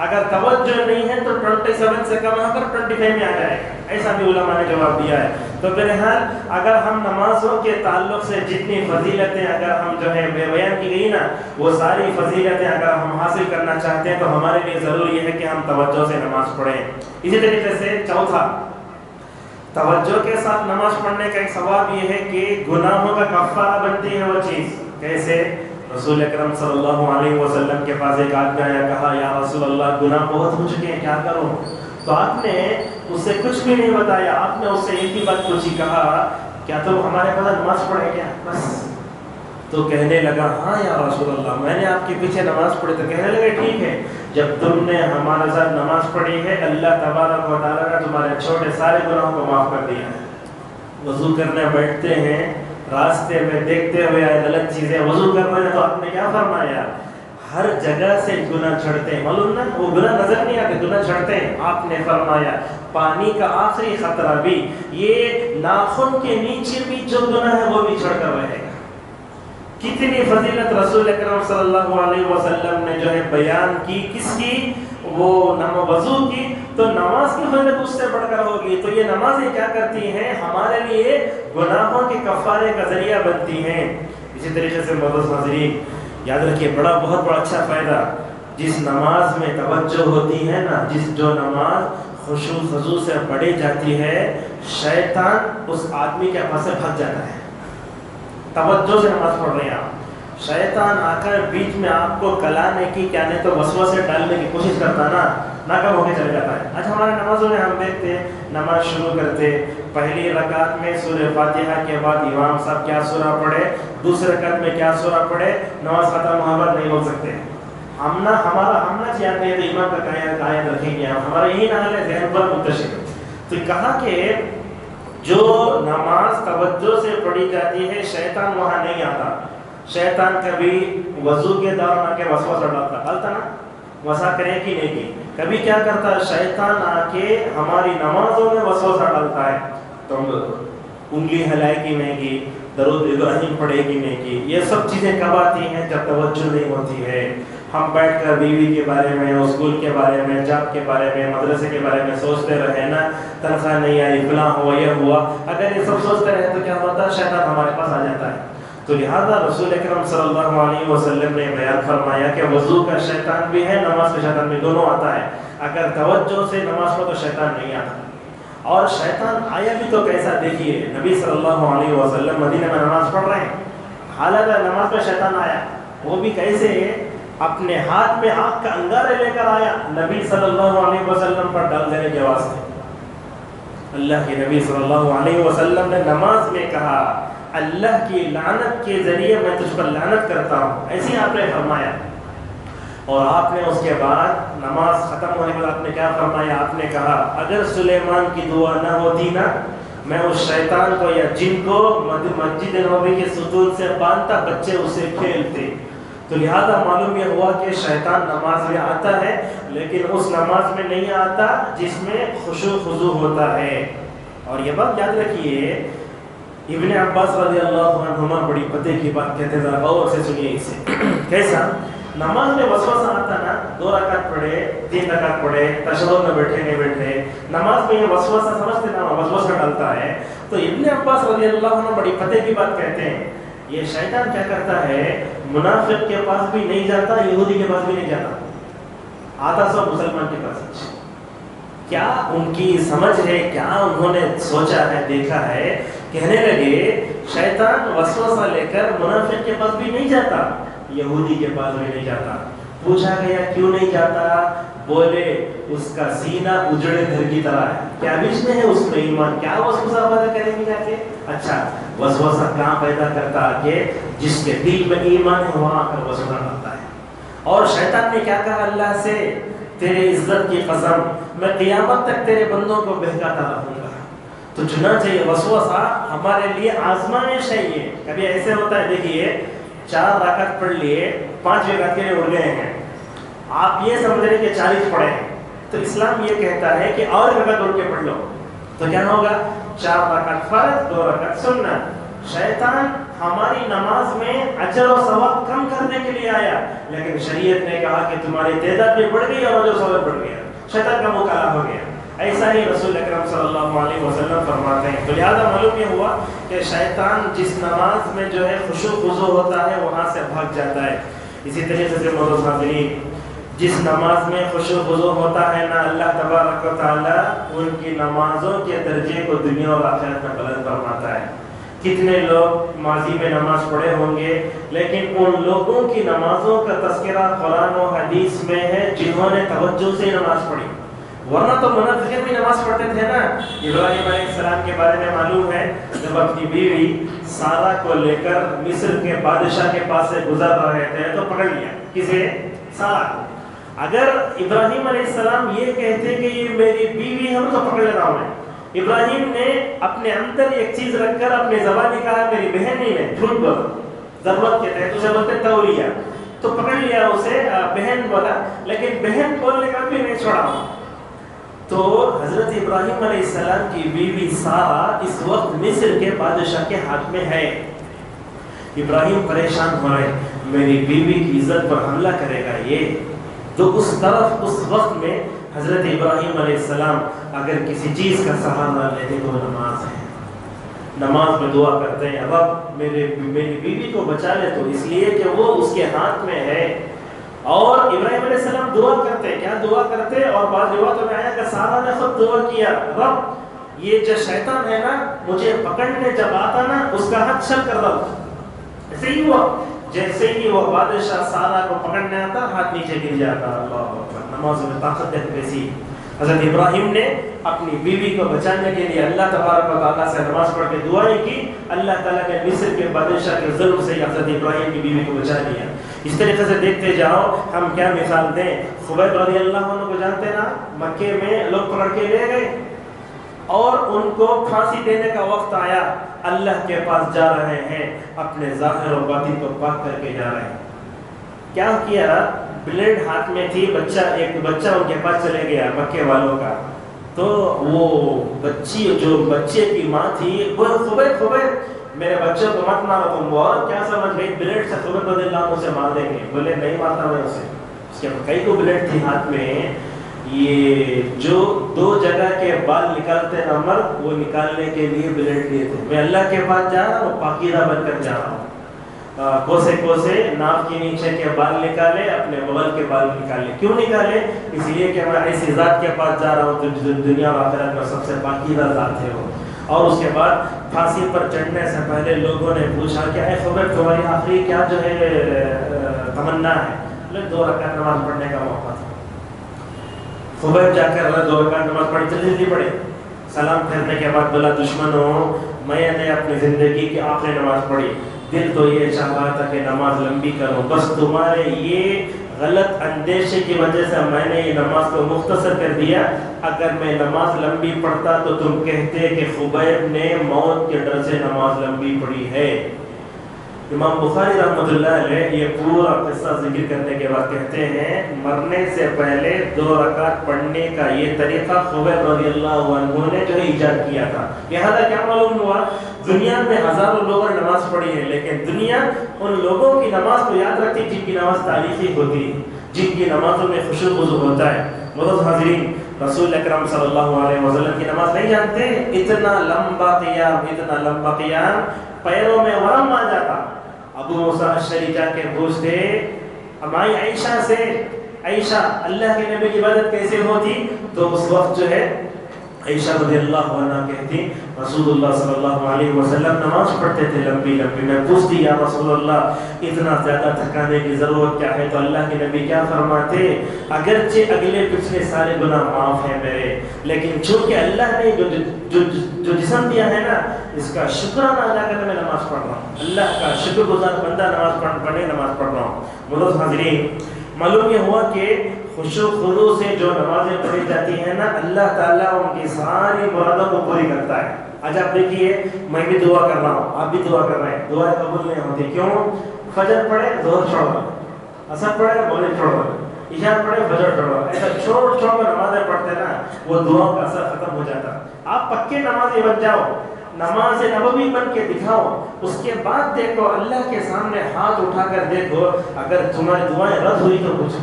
اگر توجہ نہیں ہے تو 27 سے کم ہو کر 25 میں آ جائے گا. ایسا بھی علماء نے جواب دیا ہے. تو بہرحال اگر ہم نمازوں کے تعلق سے جتنی فضیلتیں اگر ہم جو ہے بیان کی گئی نا وہ ساری فضیلتیں اگر ہم حاصل کرنا چاہتے ہیں تو ہمارے لیے ضروری ہے کہ ہم توجہ سے نماز پڑھیں. اسی طریقے سے چوتھا توجہ کے ساتھ نماز پڑھنے کا ایک ثواب یہ ہے کہ گناہوں کا کفارہ بنتی ہے وہ چیز. کیسے؟ رسول اکرم صلی اللہ علیہ وسلم کے پاس ایک آدمی آیا، کہا یا رسول اللہ گناہ بہت ہو چکے ہیں، کیا کروں؟ تو آپ نے اس سے کچھ بھی نہیں بتایا، آپ نے اس سے ایک ہی بات پوچھی، کہا کیا تم ہمارے پاس نماز پڑھے کیا؟ بس. تو کہنے لگا ہاں یا رسول اللہ میں نے آپ کے پیچھے نماز پڑھی. تو کہنے لگے ٹھیک ہے، جب تم نے ہمارے ساتھ نماز پڑھی ہے اللہ تبارک و تعالیٰ نے تمہارے چھوٹے سارے گناہوں کو معاف کر دیا ہے. وضو کرنے بیٹھتے ہیں، راستے میں دیکھتے ہوئے غلط چیزیں وضو کر رہے ہیں تو آپ نے کیا فرمایا؟ ہر جگہ سے گناہ چھڑتے ہیں. معلوم نا وہ گناہ نظر نہیں آتے، گناہ چھڑتے ہیں. آپ نے فرمایا پانی کا آخری خطرہ بھی، یہ ناخن کے نیچے بھی جو گناہ ہے وہ بھی چھڑ کر رہے گا. کتنی فضیلت رسول اکرم صلی اللہ علیہ وسلم نے جو ہے بیان کی، کس کی؟ وہ وضو کی. تو نماز کی فضیلت اس سے بڑھ کر ہوگی. تو یہ نمازیں کیا کرتی ہیں؟ ہمارے لیے گناہوں کے کفارے کا ذریعہ بنتی ہیں. اسی طریقے سے معزز ناظرین یاد رکھیے بہت بڑا اچھا فائدہ، جس نماز میں توجہ ہوتی ہے نا، جو نماز خشوع خضوع سے پڑھی جاتی ہے، شیطان اس آدمی کے پاس سے بھگ جاتا ہے. توجہ سے نماز پڑھ رہے ہیں آپ، شیطان آ کر بیچ میں آپ کو کلانے کی کیا نہیں تو وسوسے ڈالنے کی کوشش کرتا نا، ناکام ہو کے چلے جاتا ہے. آج ہمارے نمازوں میں ہم دیکھتے ہیں نماز شروع کرتے پہلی رکعت میں سورہ فاتحہ کے بعد امام صاحب کیا سورہ پڑھے، دوسری رکعت میں کیا سورہ پڑھے، نماز ختم محبت نہیں بول سکتے. ہم نہ چاہتے ہیں تو امام کا قائد رکھیں گے، ہمارا یہی حال ہے، ذہن پر منتشر. تو کہا کہ جو نماز توجہ سے پڑھی جاتی ہے شیطان وہاں نہیں آتا. شیطان کبھی وضو کے دوران آ کے وسوسہ ڈالتا نا، وسا کرے کہ نہیں کی. کبھی کیا کرتا ہے شیطان آ کے ہماری نمازوں میں وسوسہ ڈالتا ہے. تو انگلی ہلائے گی نہیں کی، درود ابراہیم پڑھے گی نہیں کی. یہ سب چیزیں کب آتی ہیں؟ جب توجہ نہیں ہوتی ہے. ہم بیٹھ کر بیوی کے بارے میں، اسکول کے بارے میں، جاب کے بارے میں، مدرسے کے بارے میں سوچتے رہے نا، تنخواہ نہیں آئی، فلاں ہوا، یہ ہوا. اگر یہ سب سوچتے رہے تو کیا ہوتا ہے؟ شیطان ہمارے پاس آ جاتا ہے. تو لہذا رسول اکرم صلی اللہ علیہ وسلم نے بیان فرمایا کہ وضو کا شیطان بھی ہے، نماز کا شیطان بھی، دونوں آتا ہے. اگر توجہ سے نماز پڑھو تو شیطان نہیں آتا. اور شیطان آیا بھی تو کیسا؟ دیکھیے نبی صلی اللہ علیہ وسلم مدینہ میں نماز پڑھ رہے ہیں، حالانکہ نماز میں شیطان آیا. وہ بھی کیسے؟ اپنے ہاتھ میں آگ کا انگارے لے کر آیا، نبی صلی اللہ علیہ وسلم پر ڈال دینے کے واسطے. اللہ کے نبی صلی اللہ علیہ وسلم نے نماز میں کہا اللہ کی لعنت کے ذریعے میں تجھ پر لعنت کرتا ہوں، ایسے آپ نے فرمایا. اور آپ نے اس کے بعد نماز ختم ہونے کے بعد آپ نے کیا فرمایا؟ آپ نے کہا اگر سلیمان کی دعا نہ ہوتی نا، میں اس شیطان کو یا جن کو مسجد نبوی کے ستون سے باندھتا، بچے اسے کھیلتے. تو لہذا معلوم یہ ہوا کہ شیطان نماز میں آتا ہے لیکن اس نماز میں نہیں آتا جس میں خشوع خضوع ہوتا ہے. اور یہ بات یاد رکھیے، ابن عباس رضی اللہ عنہما بڑی پتے کی بات کہتے ہیں، ذرا غور سے سنیے اسے. کیسا؟ نماز میں وسوسہ آتا نا، 2 رکعت پڑھے، 3 رکعت پڑھے، تشہد میں بیٹھے نہیں بیٹھے، نماز میں یہ وسوسہ سمجھتے نا، وسوسہ ڈالتا ہے. تو ابن عباس رضی اللہ عنہ بڑی پتے کی بات کہتے ہیں، یہ شیطان کیا کرتا ہے، منافق کے پاس بھی نہیں جاتا، یہودی کے پاس بھی نہیں جاتا، آتا سب مسلمان کے پاس. کیا ان کی سمجھ ہے، کیا انہوں نے سوچا ہے، دیکھا ہے؟ کہنے لگے شیطان وسوسہ لے کر منافق کے پاس بھی نہیں جاتا، یہودی کے پاس بھی نہیں جاتا. پوچھا گیا کیوں نہیں جاتا؟ بولے اس کا سینہ اجڑے گھر کی طرح ہے، کیا بیچ میں ہے اس میں ایمان، کیا وسوسہ پیدا کریں گے جا کے؟ اچھا وسوسہ کہاں پیدا کرتا کہ جس کے دل میں ایمان ہے وہاں آ کر وسوسہ ڈالتا ہے. اور شیطان نے کیا کہا اللہ سے؟ تیرے عزت کی قسم میں قیامت تک تیرے بندوں کو بہکاتا رہوں گا۔ تو چنانچہ یہ وسوسہ ہمارے لیے آزمائش ہے۔ یہ کبھی ایسے ہوتا ہے، دیکھیے 4 رکعت پڑھ لیے، 5 رکعت کے لیے اڑ گئے ہیں، آپ یہ سمجھ رہے کہ 40 پڑھے ہیں، تو اسلام یہ کہتا ہے کہ اور رکعت اڑ کے پڑھ لو، تو کیا ہوگا؟ 4 رکعت فرض، 2 رکعت سنت۔ شیطان ہماری نماز میں اجر و ثواب کم کرنے کے لیے آیا، لیکن شریعت نے کہا کہ تمہاری تعداد بھی بڑھ گئی اور اجر و ثواب بڑھ گیا، شیطان کا مکالمہ ہو گیا۔ ایسا ہی رسول اکرم صلی اللہ علیہ وسلم فرماتے ہیں۔ تو لہذا معلوم یہ ہوا کہ شیطان جس نماز میں جو ہے خشوع خضوع ہوتا ہے وہاں سے بھاگ جاتا ہے۔ اسی طریقے سے معزز حاضرین، جس نماز میں خشوع خضوع ہوتا ہے نا، اللہ تبارک و تعالی ان کی نمازوں کے درجے کو دنیا اور آخرت میں بلند فرماتا ہے۔ کتنے لوگ ماضی میں نماز پڑھے ہوں گے، لیکن ان لوگوں کی نمازوں کا تذکرہ قرآن و حدیث میں ہے جنہوں نے توجہ سے نماز پڑھی، ورنہ تو منافقین بھی نماز پڑھتے تھے نا۔ ابراہیم علیہ السلام کے بارے میں معلوم ہے، جب اپنی بیوی سارہ کو لے کر مصر کے بادشاہ کے پاس سے گزر رہے تھے تو پکڑ لیا، کسے؟ سارہ کو۔ اگر ابراہیم علیہ السلام یہ کہتے کہ یہ میری بیوی ہم تو پکڑ لیتا ہوں میں، ابراہیم نے اپنے اندر ایک چیز رکھ کر اپنے زبان کہا میری بہن نہیں ہے، جھوٹ بول، ضرورت کے تحت اسے بولتے تولیہ، تو پکڑ لیا اسے، بہن بولا، لیکن بہن بولنے کا بھی نہیں چھوڑا۔ تو حضرت ابراہیم علیہ السلام کی بیوی سارہ اس وقت مصر کے بادشاہ کے ہاتھ میں ہے۔ ابراہیم پریشان ہو رہے، میری بیوی کی عزت پر حملہ کرے گا یہ، تو اس طرف اس وقت میں حضرت ابراہیم علیہ السلام اگر کسی چیز کا سہارا لیتے تو نماز ہے، نماز میں دعا کرتے ہیں رب میری بیوی کو بچا لے، تو اس لیے کہ وہ اس کے ہاتھ میں ہے۔ اور ابراہیم علیہ السلام دعا کرتے، کیا دعا کرتے؟ اور بعض روایتوں میں آیا کہ سارہ نے خود دعا کیا، رب یہ جو شیطان ہے نا مجھے پکڑنے جب آتا نا اس کا ہاتھ چھل کر دو۔ ایسے ہی ہوا، جیسے ہی وہ بادشاہ سارہ کو پکڑنے آتا ہاتھ نیچے گر جاتا۔ اللہ اکبر، نماز میں طاقت ہے کیسی۔ حضرت ابراہیم نے اپنی بیوی کو بچانے کے لیے اللہ تبارک و تعالیٰ سے نماز پڑھ کے دعائیں کی، اللہ تعالیٰ نے مصر کے بادشاہ کے ظلم سے حضرت ابراہیم کی بیوی کو بچا لیا۔ اس طریقے سے دیکھتے جاؤ، ہم کیا مثال دیں۔ خبیب رضی اللہ عنہ کو جانتے نا، مکے میں لوگ پکڑ کے لے گئے اور ان کو پھانسی دینے کا وقت آیا، اللہ کے پاس جا رہے ہیں، اپنے ظاہر و باطن کو پاک کر کے جا رہے ہیں۔ کیا کیا؟ بلیڈ ہاتھ میں تھی، ایک بچہ ان کے پاس چلے گیا مکے والوں کا، تو وہ بچی جو بچے کی ماں تھی وہ خبیب میرے بچے کو مت مارو تم، وہ کیا سمجھ گئی بلیڈ سے خبیب رضی اللہ عنہ سے مار دیں گے، بولے نہیں مارتا میں اسے۔ اس کے کئی کو بلیڈ تھی ہاتھ میں، یہ جو 2 جگہ کے بال نکالتے نا مرد، وہ نکالنے کے لیے بلیڈ لیے تھے۔ میں اللہ کے پاس جا رہا ہوں، پاکیزہ بن کر جا رہا ہوں، کوسے ناف کے نیچے کے بال نکالے، اپنے بغل کے بال نکالے۔ کیوں نکالے؟ اس لیے کہ میں ایسی ذات کے پاس جا رہا ہوں جو دنیا و آخرت میں سب سے پاکیزہ ذات ہے وہ۔ اور اس کے بعد پھانسی پر چڑھنے سے پہلے لوگوں نے پوچھا کہ اے خبیب تمہاری آخری کیا جو ہے تمنا ہے؟ 2 رکعت نماز پڑھنے کا موقع تھا۔ خبیب جا کر 2 رکعت نماز پڑھی، جلدی پڑھے، سلام پھیرنے کے بعد بولا دشمنوں میں نے اپنی زندگی کی آخری نماز پڑھی، دل تو یہ چاہ رہا تھا کہ نماز لمبی کروں، بس تمہارے یہ غلط اندیشے کی وجہ سے میں نے یہ نماز کو مختصر کر دیا۔ اگر میں نماز لمبی پڑھتا تو تم کہتے کہ خبیب نے موت کے ڈر سے نماز لمبی پڑھی ہے۔ امام بخاری رحمۃ اللہ علیہ یہ پورا قصہ ذکر کرنے کے بعد کہتے ہیں مرنے سے پہلے 2 رکعت پڑھنے کا یہ طریقہ خبیب رضی اللہ عنہ نے جو ہے ایجاد کیا تھا۔ لہذا کیا معلوم ہوا، دنیا میں ہزاروں لوگوں نے نماز پڑھی ہے، لیکن دنیا ان لوگوں کی نماز کو یاد رکھتی جن کی نماز تاریخی ہوتی ہے، جن کی نمازوں میں خشوع خضوع ہوتا ہے۔ معزز حاضرین، رسول اکرم صلی اللہ علیہ وسلم کی نماز نہیں جانتے؟ اتنا لمبا قیام پیروں میں ورم آ جاتا۔ ابو موسیٰ اشعری جا کے پوچھتے امائی عائشہ سے، عائشہ اللہ کے نبی کی عبادت کیسے ہوتی؟ تو اس وقت جو ہے عائشہ رضی اللہ عنہ کہتی رسول اللہ صلی اللہ علیہ وسلم نماز پڑھتے تھے لمبی لمبی۔ میں پوچھتی یا رسول اللہ اتنا زیادہ تھکانے کی ضرورت کیا ہے؟ تو اللہ کے نبی کیا فرماتے، اگرچہ اگلے پچھلے سارے گناہ معاف ہیں میرے، لیکن چونکہ اللہ نے جو جسم دیا ہے نا اس کا شکرانہ ادا کرنے میں نماز پڑھ رہا ہوں، اللہ کا شکر گزار بندہ نماز پڑھنے نماز پڑھ رہا ہوں۔ معزز حاضرین، معلوم یہ ہوا کہ خشوع خضوع سے جو نمازیں پڑھی جاتی ہیں نا، اللہ تعالیٰ ان کی ساری مرادوں کو پوری کرتا ہے۔ آج آپ دیکھیے، میں بھی دعا کر رہا ہوں، آپ بھی دعا کر رہے ہیں، دعائیں قبول نہیں ہوتی، کیوں؟ فجر پڑھے ظہر چھوڑ دو، عصر پڑھے مغرب چھوڑ دو، عشاء پڑھے فجر چھوڑ دو، ایسا چھوڑ کر نمازیں پڑھتے نا، وہ دعاؤں کا اثر ختم ہو جاتا۔ آپ پکے نمازی بن جاؤ، نماز نبوی بن کے دکھاؤ، اس کے بعد دیکھو اللہ کے سامنے ہاتھ اٹھا کر دیکھو، اگر تمہاری دعائیں رد ہوئی تو کچھ،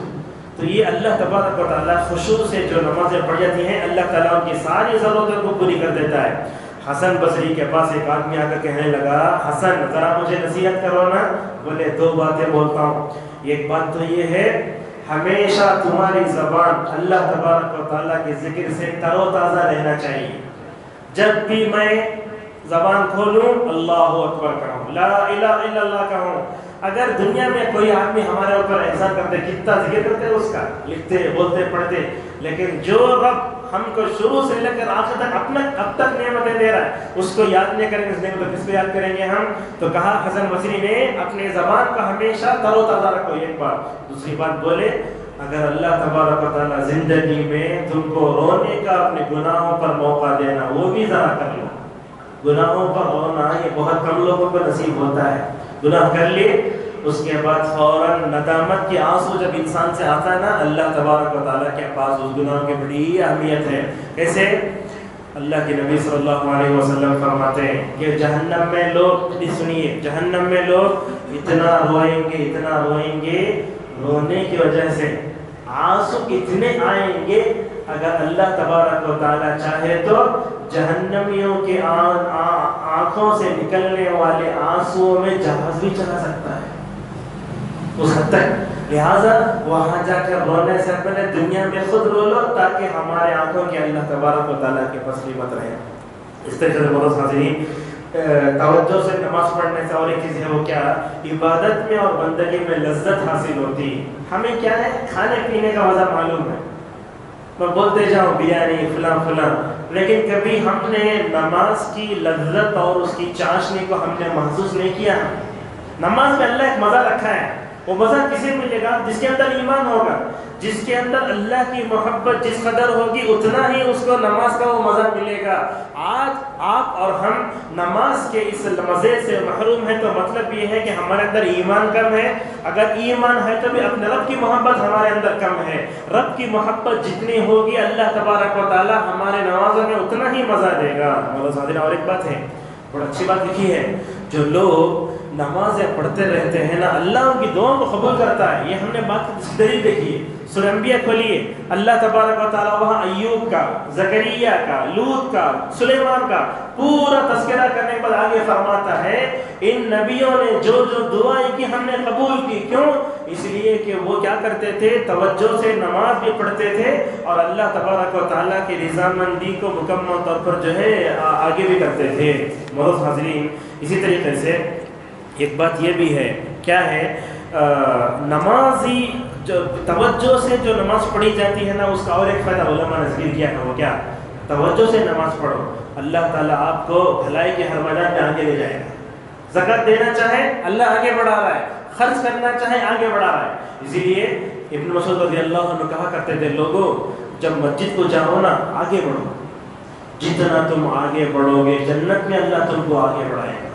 تو یہ اللہ تبارک و تعالیٰ خشوع سے جو نمازیں پڑھ جاتی ہیں، اللہ تعالیٰ ان کی ساری ضرورتوں کو پوری کر دیتا ہے۔ حسن بصری کے پاس ایک آدمی آ کر کہنے لگا، حسن ذرا مجھے نصیحت کرو نا۔ بولے 2 باتیں بولتا ہوں، ایک بات تو یہ ہے ہمیشہ تمہاری زبان اللہ تبارک و تعالیٰ کے ذکر سے تر و تازہ رہنا چاہیے۔ جب بھی میں زبان کھولوں اللہ اکبر کہوں، لا الہ الا اللہ کہوں۔ اگر دنیا میں کوئی آدمی ہمارے اوپر احسان کرتے، کتنا ذکر کرتے اس کا، لکھتے بولتے پڑھتے، لیکن جو رب ہم کو شروع سے لے کر آخر تک اب تک نعمتیں دے رہا ہے، اس کو یاد نہیں کریں گے، اس نعمت کس کو یاد کریں گے ہم؟ تو کہا حسن بصری نے اپنے زبان کا ہمیشہ تر و تازہ رکھو، ایک بات۔ دوسری بات بولے، اگر اللہ تبارک و تعالیٰ زندگی میں تم کو رونے کا اپنے گناہوں پر موقع دینا، وہ بھی ذرا کر لو۔ گناہوں پر رونا یہ بہت کم لوگوں کو نصیب ہوتا ہے۔ گناہ کر لیے اس کے بعد فوراً ندامت کی آنسو جب انسان سے آتا ہے نا، اللہ تبارک و تعالیٰ کے پاس اس گناہ کی بڑی اہمیت ہے۔ کیسے؟ اللہ کے نبی صلی اللہ علیہ وسلم فرماتے ہیں کہ جہنم میں لوگ، سنیے، جہنم میں لوگ اتنا روئیں گے رونے کی وجہ سے، آنسو اتنے آئیں گے، اگر اللہ تبارک و تعالیٰ چاہے تو جہنمیوں کے آنکھوں سے نکلنے والے آنسوؤں میں جہاز بھی چلا سکتا ہے، اس حد تک۔ لہٰذا وہاں جا کر رونے سے پہلے دنیا میں خود رو لو، تاکہ ہمارے آنکھوں کی اللہ تبارک و تعالیٰ کے پاس قیمت رہے۔ اس طرح سے بہت حاضرین، توجہ سے نماز پڑھنے سے اور ایک چیز ہے، وہ کیا؟ عبادت میں اور بندگی میں لذت حاصل ہوتی۔ ہمیں کیا ہے، کھانے پینے کا مزہ معلوم ہے، میں بولتے جاؤں بریانی فلاں، لیکن کبھی ہم نے نماز کی لذت اور اس کی چاشنی کو ہم نے محسوس نہیں کیا۔ نماز میں اللہ ایک مزہ رکھا ہے، وہ مزہ کسے ملے گا؟ جس کے اندر ایمان ہوگا، جس کے اندر اللہ کی محبت جس قدر ہوگی، اتنا ہی اس کو نماز کا وہ مزہ ملے گا۔ آج آپ اور ہم نماز کے اس مزے سے محروم ہیں، تو مطلب یہ ہے کہ ہمارے اندر ایمان کم ہے۔ اگر ایمان ہے تو بھی اپنے رب کی محبت ہمارے اندر کم ہے۔ رب کی محبت جتنی ہوگی، اللہ تبارک و تعالیٰ ہمارے نمازوں میں اتنا ہی مزہ دے گا۔ اور ایک بات ہے، بڑا اچھی بات لکھی ہے، جو لوگ نمازیں پڑھتے رہتے ہیں نا، اللہ ان کی دعاؤں کو قبول کرتا ہے۔ یہ ہم نے بات کی دلیل دیکھی ہے، سورہ انبیاء کھولیے، اللہ تبارک و تعالیٰ وہاں ایوب کا، زکریا کا، لوط کا، سلیمان کا پورا تذکرہ کرنے کے بعد آگے فرماتا ہے، ان نبیوں نے جو دعائیں کی ہم نے قبول کی۔ کیوں؟ اس لیے کہ وہ کیا کرتے تھے، توجہ سے نماز بھی پڑھتے تھے، اور اللہ تبارک و تعالیٰ کی رضامندی کو مکمل طور پر جو ہے آگے بھی کرتے تھے۔ معزز حاضرین، اسی طریقے سے ایک بات یہ بھی ہے، کیا ہے، نمازی جو توجہ سے جو نماز پڑھی جاتی ہے نا، اس کا اور ایک فائدہ علماء نے ذکر کیا ہے، وہ کیا؟ توجہ سے نماز پڑھو، اللہ تعالیٰ آپ کو بھلائی کے ہر میدان میں آگے لے جائے گا۔ زکوٰۃ دینا چاہے اللہ آگے بڑھا رہا ہے، خرچ کرنا چاہے آگے بڑھا رہا ہے۔ اسی لیے ابن مسعود رضی اللہ عنہ کہا کرتے تھے، لوگوں جب مسجد کو جاؤ نا، آگے بڑھو، جتنا تم آگے بڑھو گے جنت میں اللہ تم کو آگے بڑھائے گا۔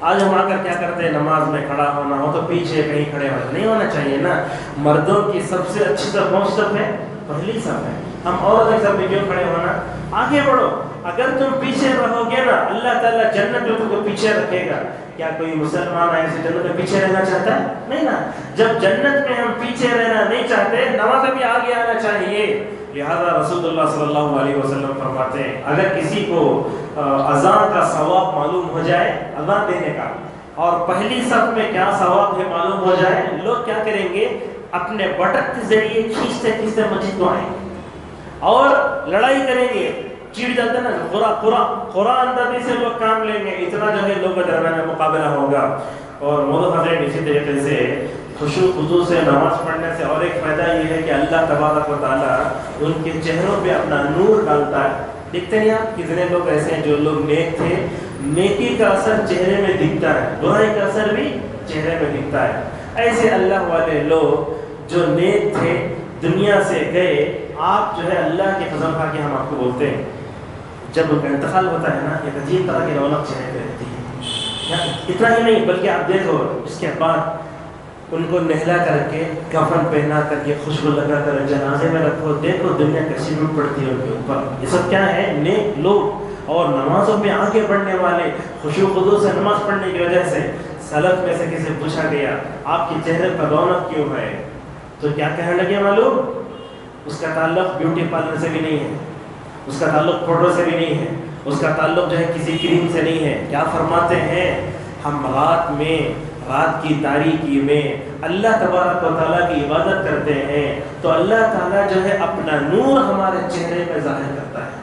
آج ہم آ کر کیا کرتے ہیں، نماز میں کھڑا ہونا ہو تو پیچھے کہیں کھڑے ہونا نہیں ہونا چاہیے نا۔ مردوں کی سب سے اچھی صف کون صف ہے؟ پہلی صف ہے۔ ہم عورتوں کی صف میں کیوں کھڑے ہونا؟ آگے بڑھو۔ اگر تم پیچھے رہو گے نا، اللہ تعالیٰ جنت میں تم کو پیچھے رکھے گا۔ کیا کوئی مسلمان ایسے جنت میں پیچھے رہنا چاہتا ہے؟ نہیں نا۔ جب جنت میں ہم پیچھے رہنا نہیں چاہتے، نماز میں آگے آنا چاہیے۔ لہذا رسول اللہ صلی اللہ علیہ وسلم فرماتے ہیں، اگر کسی کو اذان کا ثواب معلوم ہو جائے، اذان دینے کا، اور پہلی صف میں کیا ثواب ہے معلوم ہو جائے، لوگ کیا کریں گے، اپنے بٹک کے ذریعے کھینچتے کھینچتے مسجد کو آئیں گے اور لڑائی کریں گے، چیڑ جاتے نا، قرآن اندازی سے لوگ کام لیں گے، اتنا جو ہے لوگوں کے درمیان مقابلہ ہوگا۔ اور مولانا حضرت اسی طریقے سے خشوع خضوع سے نماز پڑھنے سے اور ایک فائدہ یہ ہے کہ اللہ تبارک و تعالیٰ ان کے چہروں پہ اپنا نور ڈالتا ہے۔ دیکھتے ہیں آپ کتنے لوگ ایسے ہیں جو لوگ نیک تھے، نیکی کا اثر چہرے میں دکھتا ہے، برائی کا اثر بھی چہرے میں دکھتا ہے۔ ایسے اللہ والے لوگ جو نیک تھے دنیا سے گئے. آپ جو ہے اللہ کی قسم کھا کے ہم آپ کو بولتے ہیں جب انتقال ہوتا ہے نا ایک عجیب طرح کی رونق چہرے پہ رہتی ہے. اتنا ہی نہیں بلکہ آپ دیکھو اس کے بعد ان کو نہلا کر کے کفن پہنا کر کے خوشبو لگا کر جنازے میں رکھو. دیکھو دنیا کیسی ٹوٹ پڑتی ہے ان کے اوپر. یہ سب کیا ہے؟ نیک لوگ اور نمازوں میں آگے بڑھنے والے, خشوع و خضوع سے نماز پڑھنے کی وجہ سے. سلف میں سے کسی پوچھا گیا آپ کے چہرے پر رونق کیوں ہے تو کیا کہنے لگے معلوم؟ اس کا تعلق بیوٹی پارلر سے بھی نہیں ہے, اس کا تعلق فوٹو سے بھی نہیں ہے, اس کا تعلق جو ہے کسی کریم سے نہیں ہے. کیا فرماتے ہیں؟ ہم رات کی تاریکی میں اللہ تبارک و تعالیٰ کی عبادت کرتے ہیں تو اللہ تعالیٰ جو ہے اپنا نور ہمارے چہرے پہ ظاہر کرتا ہے.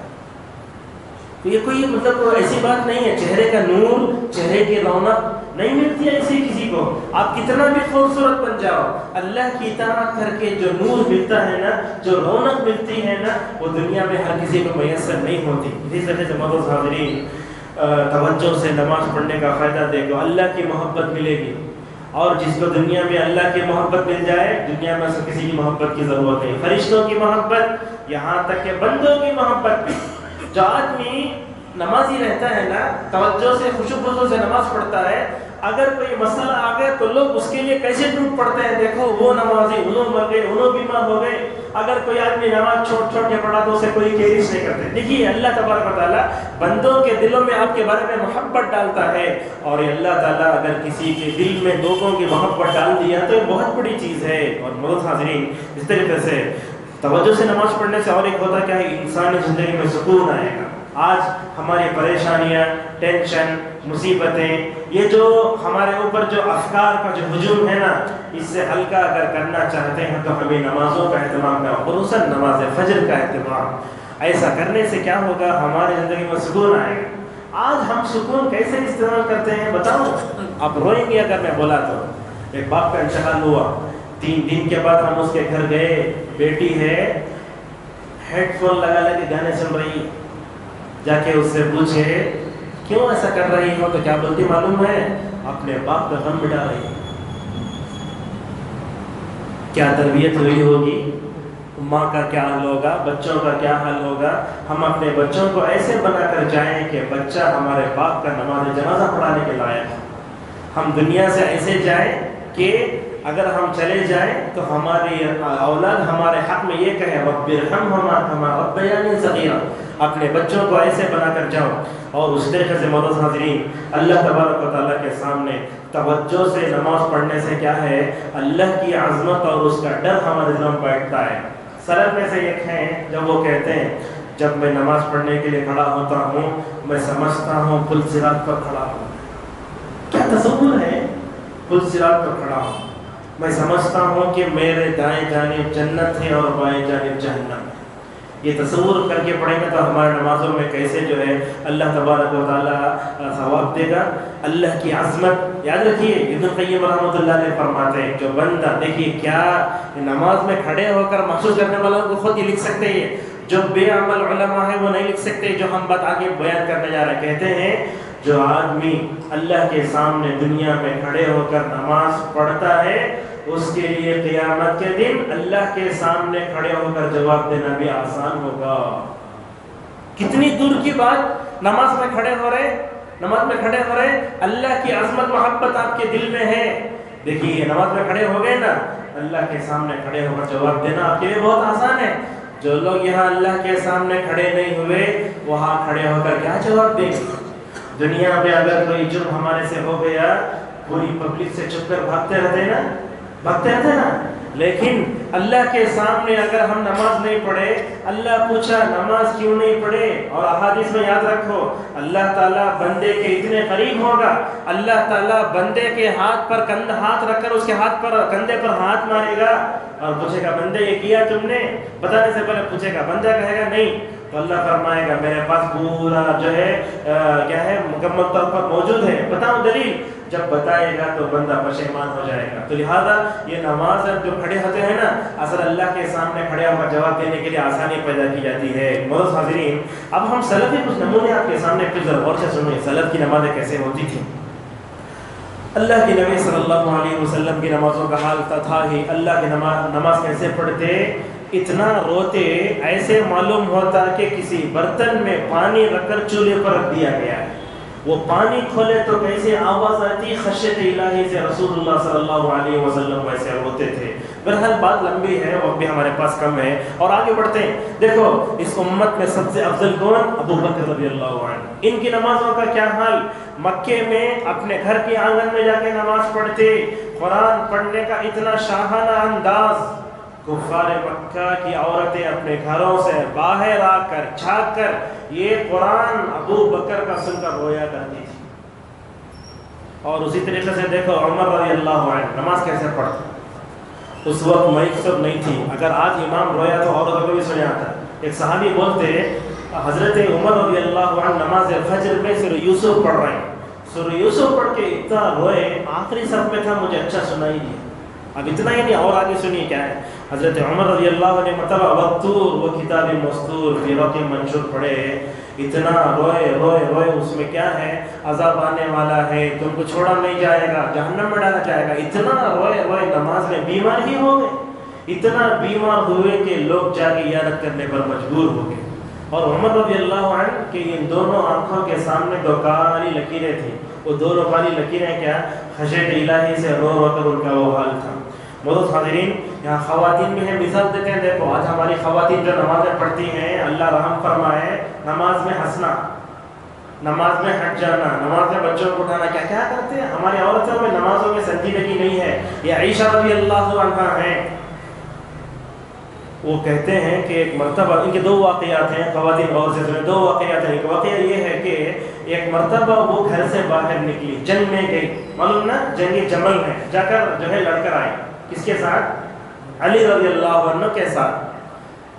تو یہ کوئی مطلب ایسی بات نہیں ہے. چہرے کا نور, چہرے کی رونق نہیں ملتی ہے کسی کو. آپ کتنا بھی خوبصورت بن جاؤ, اللہ کی اطاعت کر کے جو نور ملتا ہے نا, جو رونق ملتی ہے نا, وہ دنیا میں ہر کسی کو میسر نہیں ہوتی. اسی طرح سے معزز حاضرین, توجہ سے نماز پڑھنے کا فائدہ دیکھو. اللہ کی محبت ملے گی, اور جس کو دنیا میں اللہ کی محبت مل جائے, دنیا میں سے کسی کی محبت کی ضرورت نہیں. فرشتوں کی محبت, یہاں تک کہ بندوں کی محبت بھی. جو آدمی نمازی رہتا ہے نا, توجہ سے خشوع و خضوع سے نماز پڑھتا ہے, اگر کوئی مسئلہ آ گیا تو لوگ اس کے لیے کیسے ٹوٹ پڑتے ہیں. دیکھو وہ نمازی, انہوں مر گئے, انہوں بیمار ہو گئے. اگر کوئی آدمی نماز چھوڑ کے پڑھا تو اسے کوئی کیئرش نہیں کرتے. دیکھیے اللہ تبارک و تعالیٰ بندوں کے دلوں میں آپ کے بارے میں محبت ڈالتا ہے, اور اللہ تعالیٰ اگر کسی کے دل میں لوگوں کی محبت ڈال دیا تو یہ بہت بڑی چیز ہے. اور معزز حاضرین, اس طریقے سے توجہ سے نماز پڑھنے سے اور ایک ہوتا کیا ہے, انسانی زندگی میں سکون آئے گا. آج ہماری پریشانیاں, ٹینشن, مصیبتیں, یہ جو ہمارے اوپر جو افکار کا جو ہجوم ہے نا, اس سے ہلکا اگر کرنا چاہتے ہیں تو ہمیں نمازوں کا اہتمام کرنا, خصوصاً نماز فجر کا اہتمام. ایسا کرنے سے کیا ہوگا, ہماری زندگی میں سکون آئے گا. آج ہم سکون کیسے استعمال کرتے ہیں بتاؤ؟ آپ روئیں گے اگر میں بولا تو. ایک باپ کا انتقال ہوا, 3 دن کے بعد ہم اس کے گھر گئے. بیٹی ہے, ہیڈ فون لگا کے گانے سن رہی. جا کے اس سے پوچھے کیوں ایسا کر رہی ہو تو کیا بولتی معلوم ہے؟ اپنے باپ کا غم مٹا رہی ہے. کیا تربیت ہوئی ہوگی, ماں کا کیا حال ہوگا, بچوں کا کیا حال ہوگا. ہم اپنے بچوں کو ایسے بنا کر جائیں کہ بچہ ہمارے باپ کا نماز جنازہ پڑھانے کے لائق. ہم دنیا سے ایسے جائیں کہ اگر ہم چلے جائیں تو ہماری اولاد ہمارے حق میں یہ کہے رب ارحمہما کما ربیانی صغیرا. اپنے بچوں کو ایسے بنا کر جاؤ. اور اس طریقے سے معزز حاضرین, اللہ تبارک و تعالیٰ کے سامنے توجہ سے نماز پڑھنے سے کیا ہے, اللہ کی عظمت اور اس کا ڈر ہمارے دلوں میں بیٹھتا ہے. سلف میں سے ایک ہیں جب وہ کہتے ہیں جب میں نماز پڑھنے کے لیے کھڑا ہوتا ہوں میں سمجھتا ہوں پل صراط پر کھڑا ہوں. کیا تصور ہے, پل صراط پر کھڑا ہوں. میں سمجھتا ہوں کہ میرے دائیں جانب جنت ہے اور بائیں جانب جہنم. یہ تصور کر کے پڑھیں گے تو ہمارے نمازوں میں کیسے جو ہے اللہ تبارک و تعالیٰ ثواب دے گا. اللہ کی عظمت یاد رکھیے, ابن القیم رحمۃ اللہ علیہ فرماتے ہیں جو بندہ, دیکھیے کیا نماز میں کھڑے ہو کر محسوس کرنے والوں کو خود ہی لکھ سکتے ہیں, جو بے عمل علماء ہیں وہ نہیں لکھ سکتے. جو ہم بات آگے بیان کرنے جا رہے ہیں, کہتے ہیں جو آدمی اللہ کے سامنے دنیا میں کھڑے ہو کر نماز پڑھتا ہے اس کے لیے قیامت کے دن اللہ کے سامنے کھڑے ہو کر جواب دینا بھی آسان ہوگا. کتنی دور کی بات, نماز میں کھڑے ہو رہے, اللہ کی عظمت محبت آپ کے دل میں ہے. دیکھیے نماز میں کھڑے ہو گئے نا, اللہ کے سامنے کھڑے ہو کر جواب دینا آپ کے لیے بہت آسان ہے. جو لوگ یہاں اللہ کے سامنے کھڑے نہیں ہوئے وہاں کھڑے ہو کر کیا جواب دیں گے. دنیا میں اگر کوئی جرم ہمارے سے ہو گیا, پوری پبلک سے چھپ کر بھاگتے رہتے نا, لیکن اللہ کے سامنے اگر ہم نماز نہیں پڑھے, اللہ پوچھا نماز کیوں نہیں پڑھے, اور احادیث میں یاد رکھو اللہ تعالیٰ بندے کے اتنے قریب ہوگا, اللہ تعالیٰ بندے کے ہاتھ پر ہاتھ رکھ کر اس کے کندھے پر ہاتھ مارے گا اور پوچھے گا بندے یہ کیا تم نے, بتانے سے پہلے پوچھے گا, بندہ کہے گا نہیں, تو اللہ فرمائے گا میرے پاس پورا جو ہے کیا ہے مکمل طور پر موجود ہے, بتاؤ دلیل. جب بتائے گا تو بندہ پشیمان ہو جائے گا. تو لہذا یہ نماز جو کھڑے ہوتے ہیں نا, اصل اللہ کے سامنے کھڑے ہو کر جواب دینے کے لیے آسانی پیدا کی جاتی ہے. معزز حاضرین, اب ہم سلف کے کچھ نمونے آپ کے سامنے پھر غور سے سنیں, سلف کی نمازیں کیسے ہوتی تھیں. اللہ کے نبی صلی اللہ علیہ وسلم کی نمازوں کا حال تھا ہی. اللہ کی نماز کیسے پڑھتے؟ اتنا روتے ایسے معلوم ہوتا کہ کسی برتن میں پانی رکھ کر چولہے پر رکھ دیا گیا ہے. وہ پانی کھولے تو کیسے آواز آتی خشیت الہی سے. رسول اللہ صلی اللہ علیہ وسلم ویسے روتے تھے. بہرحال بات لمبی ہے، وقت بھی ہمارے پاس کم ہے اور آگے بڑھتے ہیں. دیکھو اس امت میں سب سے افضل کون؟ ابو بکر رضی اللہ عنہ. ان کی نمازوں کا کیا حال؟ مکے میں اپنے گھر کے آنگن میں جا کے نماز پڑھتے. قرآن پڑھنے کا اتنا شاہانہ انداز، کفار مکہ کی عورتیں اپنے گھروں سے باہر آ کر جھانک کر یہ قرآن ابو بکر کا سن کر رویا کرتی تھی. اور اسی طریقے سے دیکھو عمر رضی اللہ عنہ نماز کیسے پڑھتے. اس وقت مائک سب نہیں تھی، اگر آج امام رویا تو عورتوں کو بھی سنا آتا. ایک صحابی بولتے حضرت عمر رضی اللہ عنہ نماز فجر میں سورہ یوسف پڑھ رہے ہیں. سورہ یوسف پڑھ کے اتنا روئے، آخری صف میں تھا، مجھے اچھا سنائی دیا. اب اتنا ہی نہیں اور آگے سنیے کیا ہے. حضرت عمر رضی اللہ عنہ مرتبہ والطور و کتاب مستور فی رق منشور پڑھے. اتنا روئے روئے روئے. اس میں کیا ہے؟ عذاب آنے والا ہے، تم کو چھوڑا نہیں جائے گا، جہنم میں ڈالا جائے گا. اتنا روئے روئے نماز میں بیمار ہی ہو گئے. اتنا بیمار ہوئے کہ لوگ جا کے عیادت کرنے پر مجبور ہو گئے. اور عمر رضی اللہ عنہ کہ ان دونوں آنکھوں کے سامنے دو کالی لکیریں تھیں. وہ دونوں کالی لکیریں کیا؟ خشیت الہی سے رو رو کر ان کا وہ حال تھا. بہت حاضرین یہاں خواتین بھی ہیں، مثال دیتے ہیں. دیکھو آج ہماری خواتین جو نمازیں پڑھتی ہیں، اللہ رحم فرمائے، نماز میں ہنسنا، نماز میں ہٹ جانا، نماز میں بچوں کو اٹھانا، کیا کیا کرتے ہیں. ہماری عورتوں میں نمازوں میں سنجیدگی نہیں ہے. یہ عائشہ رضی اللہ عنہا ہیں، وہ کہتے ہیں کہ ایک مرتبہ ان کے دو واقعات ہیں. خواتین غور سے سنیں، دو واقعات ہیں. ایک واقعہ یہ ہے کہ ایک مرتبہ وہ گھر سے باہر نکلی، جنگ میں گئی، معلوم نا جنگ جمل میں جا کر جو ہے لڑ کر آئی. کس کے ساتھ؟ علی رضی اللہ عنہ کے ساتھ.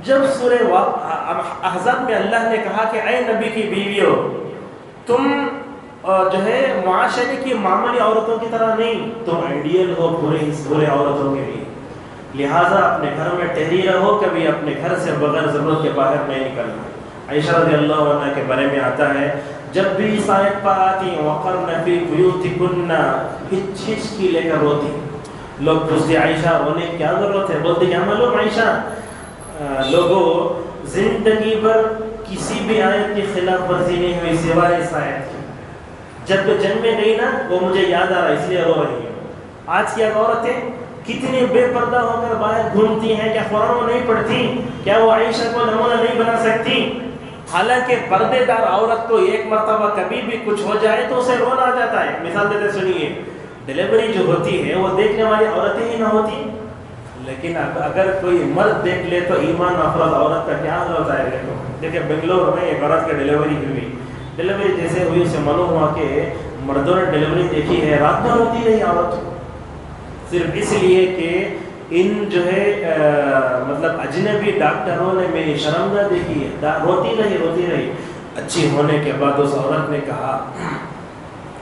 جب سورہ احزاب میں اللہ نے کہا کہ اے نبی کی بیویوں، تم جو ہے معاشرے کی معمولی عورتوں کی طرح نہیں، تم آئیڈیل ہو پورے عورتوں کے لیے، لہٰذا اپنے گھر میں ٹھہری رہو، کبھی اپنے گھر سے بغیر ضرورت کے باہر نہیں نکلنا. عائشہ رضی اللہ عنہ کے بارے میں آتا ہے جب بھی اس آیت پر آتی وَقَرْنَ فِي بُيُوتِكُنَّ ہچ ہچ کی لے کر روتی. لوگ پوچھتے عائشہ رونے کی کیا ضرورت ہے؟ بولتے کیا معلوم عائشہ لوگوں زندگی پر کسی بھی آیت کی خلاف ورزی نہیں ہوئی سوائے اس آیت کی. جب جنگ میں گئی نا وہ مجھے یاد آ رہا اس لیے رو رہی ہے. آج کی عورتیں کتنی بے پردہ ہو کر باہر گھومتی ہیں، کیا قرآن وہ نہیں پڑھتی؟ کیا وہ عائشہ کو نمونہ نہیں بنا سکتی؟ حالانکہ پردے دار عورت کو ایک مرتبہ کبھی بھی کچھ ہو جائے تو اسے رونا آ جاتا ہے. مثال دیتے سنیے، ڈیلیوری جو ہوتی ہے وہ دیکھنے والی عورتیں ہی نہ ہوتی، لیکن اگر کوئی مرد دیکھ لے تو ایمان افروز عورت کا کیا حال ہوتا ہے. دیکھیں بنگلور میں ایک عورت کی ڈیلیوری ہوئی. ڈیلیوری جیسے ہوئی اسے معلوم ہوا کہ مردوں نے ڈیلیوری دیکھی ہے، رات بھر روتی رہی عورت، صرف اس لیے کہ ان جو ہے مطلب اجنبی ڈاکٹروں نے میری شرم نہ دیکھی ہے. روتی رہی. اچھی ہونے کے بعد اس عورت نے کہا،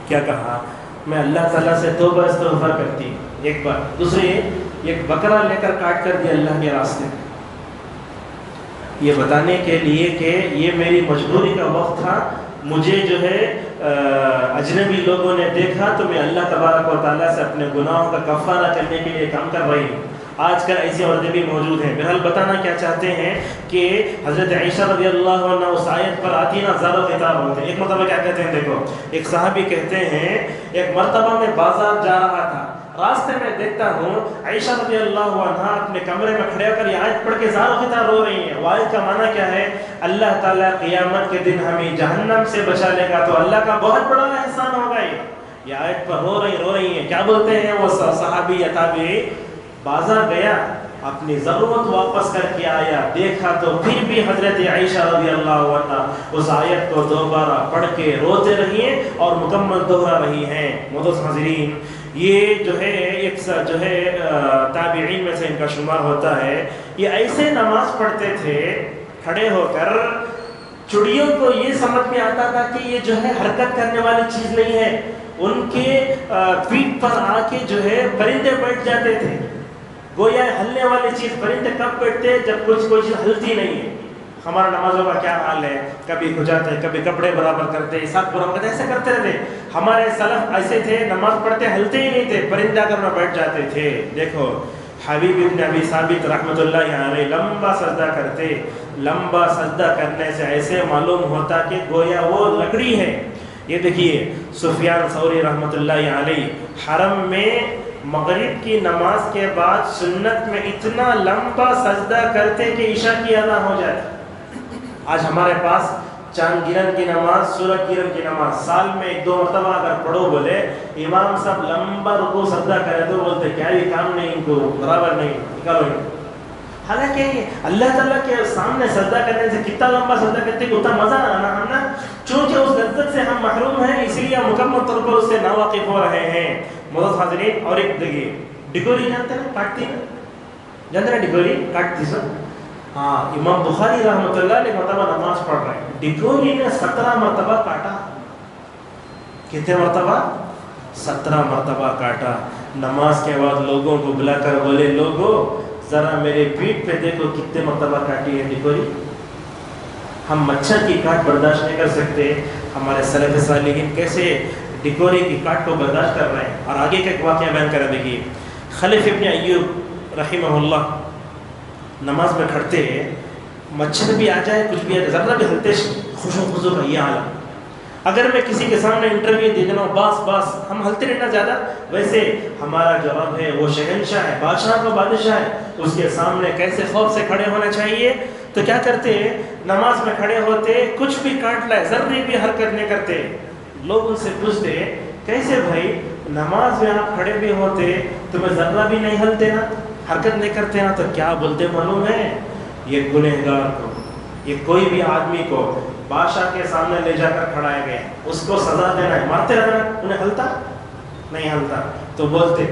کیا کہا؟ میں اللہ تعالیٰ سے توبہ استغفار کرتی ایک بار. دوسری ایک بکرا لے کر کاٹ کر دیا اللہ کے راستے میں، یہ بتانے کے لیے کہ یہ میری مجبوری کا وقت تھا. مجھے جو ہے اجنبی لوگوں نے دیکھا تو میں اللہ تبارک و تعالیٰ سے اپنے گناہوں کا کفارہ کرنے کے لیے کام کر رہی ہوں. آج کل ایسی عورتیں بھی موجود ہیں. بہرحال بتانا کیا چاہتے ہیں کہ حضرت عائشہ رضی اللہ عنہ اس آیت پر آتی نا زار و خطاب ہوتے ہیں. ایک مرتبہ کیا کہتے ہیں، دیکھو ایک صحابی کہتے ہیں ایک مرتبہ میں بازار جا رہا تھا، راستے میں دیکھتا ہوں عائشہ رضی اللہ عنہ اپنے کمرے میں کھڑے ہو کر یہ آیت پڑھ کے زار و خطاب رو رہی ہیں. وہ آیت کا معنی کیا ہے؟ اللہ تعالیٰ قیامت کے دن ہمیں جہنم سے بچا لے گا تو اللہ کا بہت بڑا احسان ہوگا. یہ آیت پر رو رہی ہیں. کیا بولتے ہیں وہ صحابی یا تابعی؟ بازار گیا، اپنی ضرورت واپس کر کے آیا، دیکھا تو پھر بھی حضرت عائشہ رضی اللہ عنہ اس آیت کو دوبارہ پڑھ کے روتے رہی ہیں اور مکمل دوہرا رہی ہیں. معزز حاضرین، یہ جو ہے ایک جو ہے تابعین میں سے ان کا شمار ہوتا ہے. یہ ایسے نماز پڑھتے تھے کھڑے ہو کر، چڑیوں کو یہ سمجھ میں آتا تھا کہ یہ جو ہے حرکت کرنے والی چیز نہیں ہے. ان کے پیٹھ پر آ کے جو ہے پرندے بیٹھ جاتے تھے. گویا ہلنے والی چیز، پرندے کب بیٹھتے جب کوئی چیز ہلتی نہیں ہے. ہمارا نمازوں کا کیا حال ہے، کبھی کھجاتے کبھی کپڑے برابر کرتے، ساتھ برابر کرتے، ایسے کرتے رہتے. ہمارے سلف ایسے تھے، نماز پڑھتے ہلتے ہی نہیں تھے، پرندہ کرنا بیٹھ جاتے تھے. دیکھو حبیب ابن ابی ثابت رحمۃ اللہ علیہ لمبا سجدہ کرتے، لمبا سجدہ کرنے سے ایسے معلوم ہوتا کہ گویا وہ لکڑی ہے. یہ دیکھیے سفیان ثوری رحمۃ اللہ علیہ حرم میں مغرب کی نماز کے بعد سنت میں اتنا لمبا سجدہ کرتے کہ عشاء کی ادا ہو جائے. آج ہمارے پاس چاند گرہن کی نماز، سورج گرہن کی نماز سال میں 1-2 مرتبہ اگر پڑھو بولے، امام صاحب لمبا رکوع سجدہ کرے تو بولتے کیا یہ کام نہیں، ان کو برابر نہیں، نکالو ان. حالانکہ اللہ تعالیٰ کے سامنے سجدہ کرنے سے کتنا لمبا سجدہ کرتے کہ اتنا مزہ آنا ہم نا، چونکہ اس لذت سے ہم محروم ہیں اس لیے ہم مکمل طور پر اس سے ناواقف ہو رہے ہیں. معزز حاضرین، اور ایک دیکھیے ڈگوری جانتے ہیں، کاٹتی ہے، جانتے ہیں ڈگوری کاٹتی سب. ہاں امام بخاری رحمۃ اللہ نے مرتبہ نماز پڑھ رہے ہیں، ڈگوری نے 17 مرتبہ کاٹا. کتنے مرتبہ؟ 17 مرتبہ کاٹا. نماز کے بعد لوگوں کو بلا کر بولے لوگوں ذرا میرے پیٹھ پہ دیکھو کتنے مرتبہ کاٹی ہے ڈگوری. ہم مچھر کی کاٹ برداشت نہیں کر سکتے، ہمارے سلف صالحین کیسے ڈگوری کی کاٹ کو برداشت کر رہے ہیں. اور آگے کا ایک واقعہ بیان کر دیکھیے، خلف ابن ایوب رحمہ اللہ نماز میں کھڑتے ہیں، مچھر بھی آ جائے کچھ بھی آ جائے ذرا بھی ہلتے خوش و خضو کا یہ عالم. اگر میں کسی کے سامنے انٹرویو دے دینا بس ہم ہلتے رہنا زیادہ. ویسے ہمارا جو رب ہے وہ شہنشاہ ہے، بادشاہ کا بادشاہ ہے، اس کے سامنے کیسے خوف سے کھڑے ہونا چاہیے. تو کیا کرتے ہیں، نماز میں کھڑے ہوتے کچھ بھی کاٹ لائے ذرے بھی حرکت نہیں کرتے. لوگ ان سے پوچھتے کیسے بھائی نماز میں آپ کھڑے بھی ہوتے تمہیں ذرہ بھی نہیں ہلتے نا، حرکت نہیں کرتے نا؟ تو کیا بولتے معلوم ہے، یہ گنہگار کو، یہ کوئی بھی آدمی کو بادشاہ کے سامنے لے جا کر کھڑائے گئے، اس کو سزا دینا ہے، مارتے رہنا، انہیں ہلتا نہیں ہلتا. تو بولتے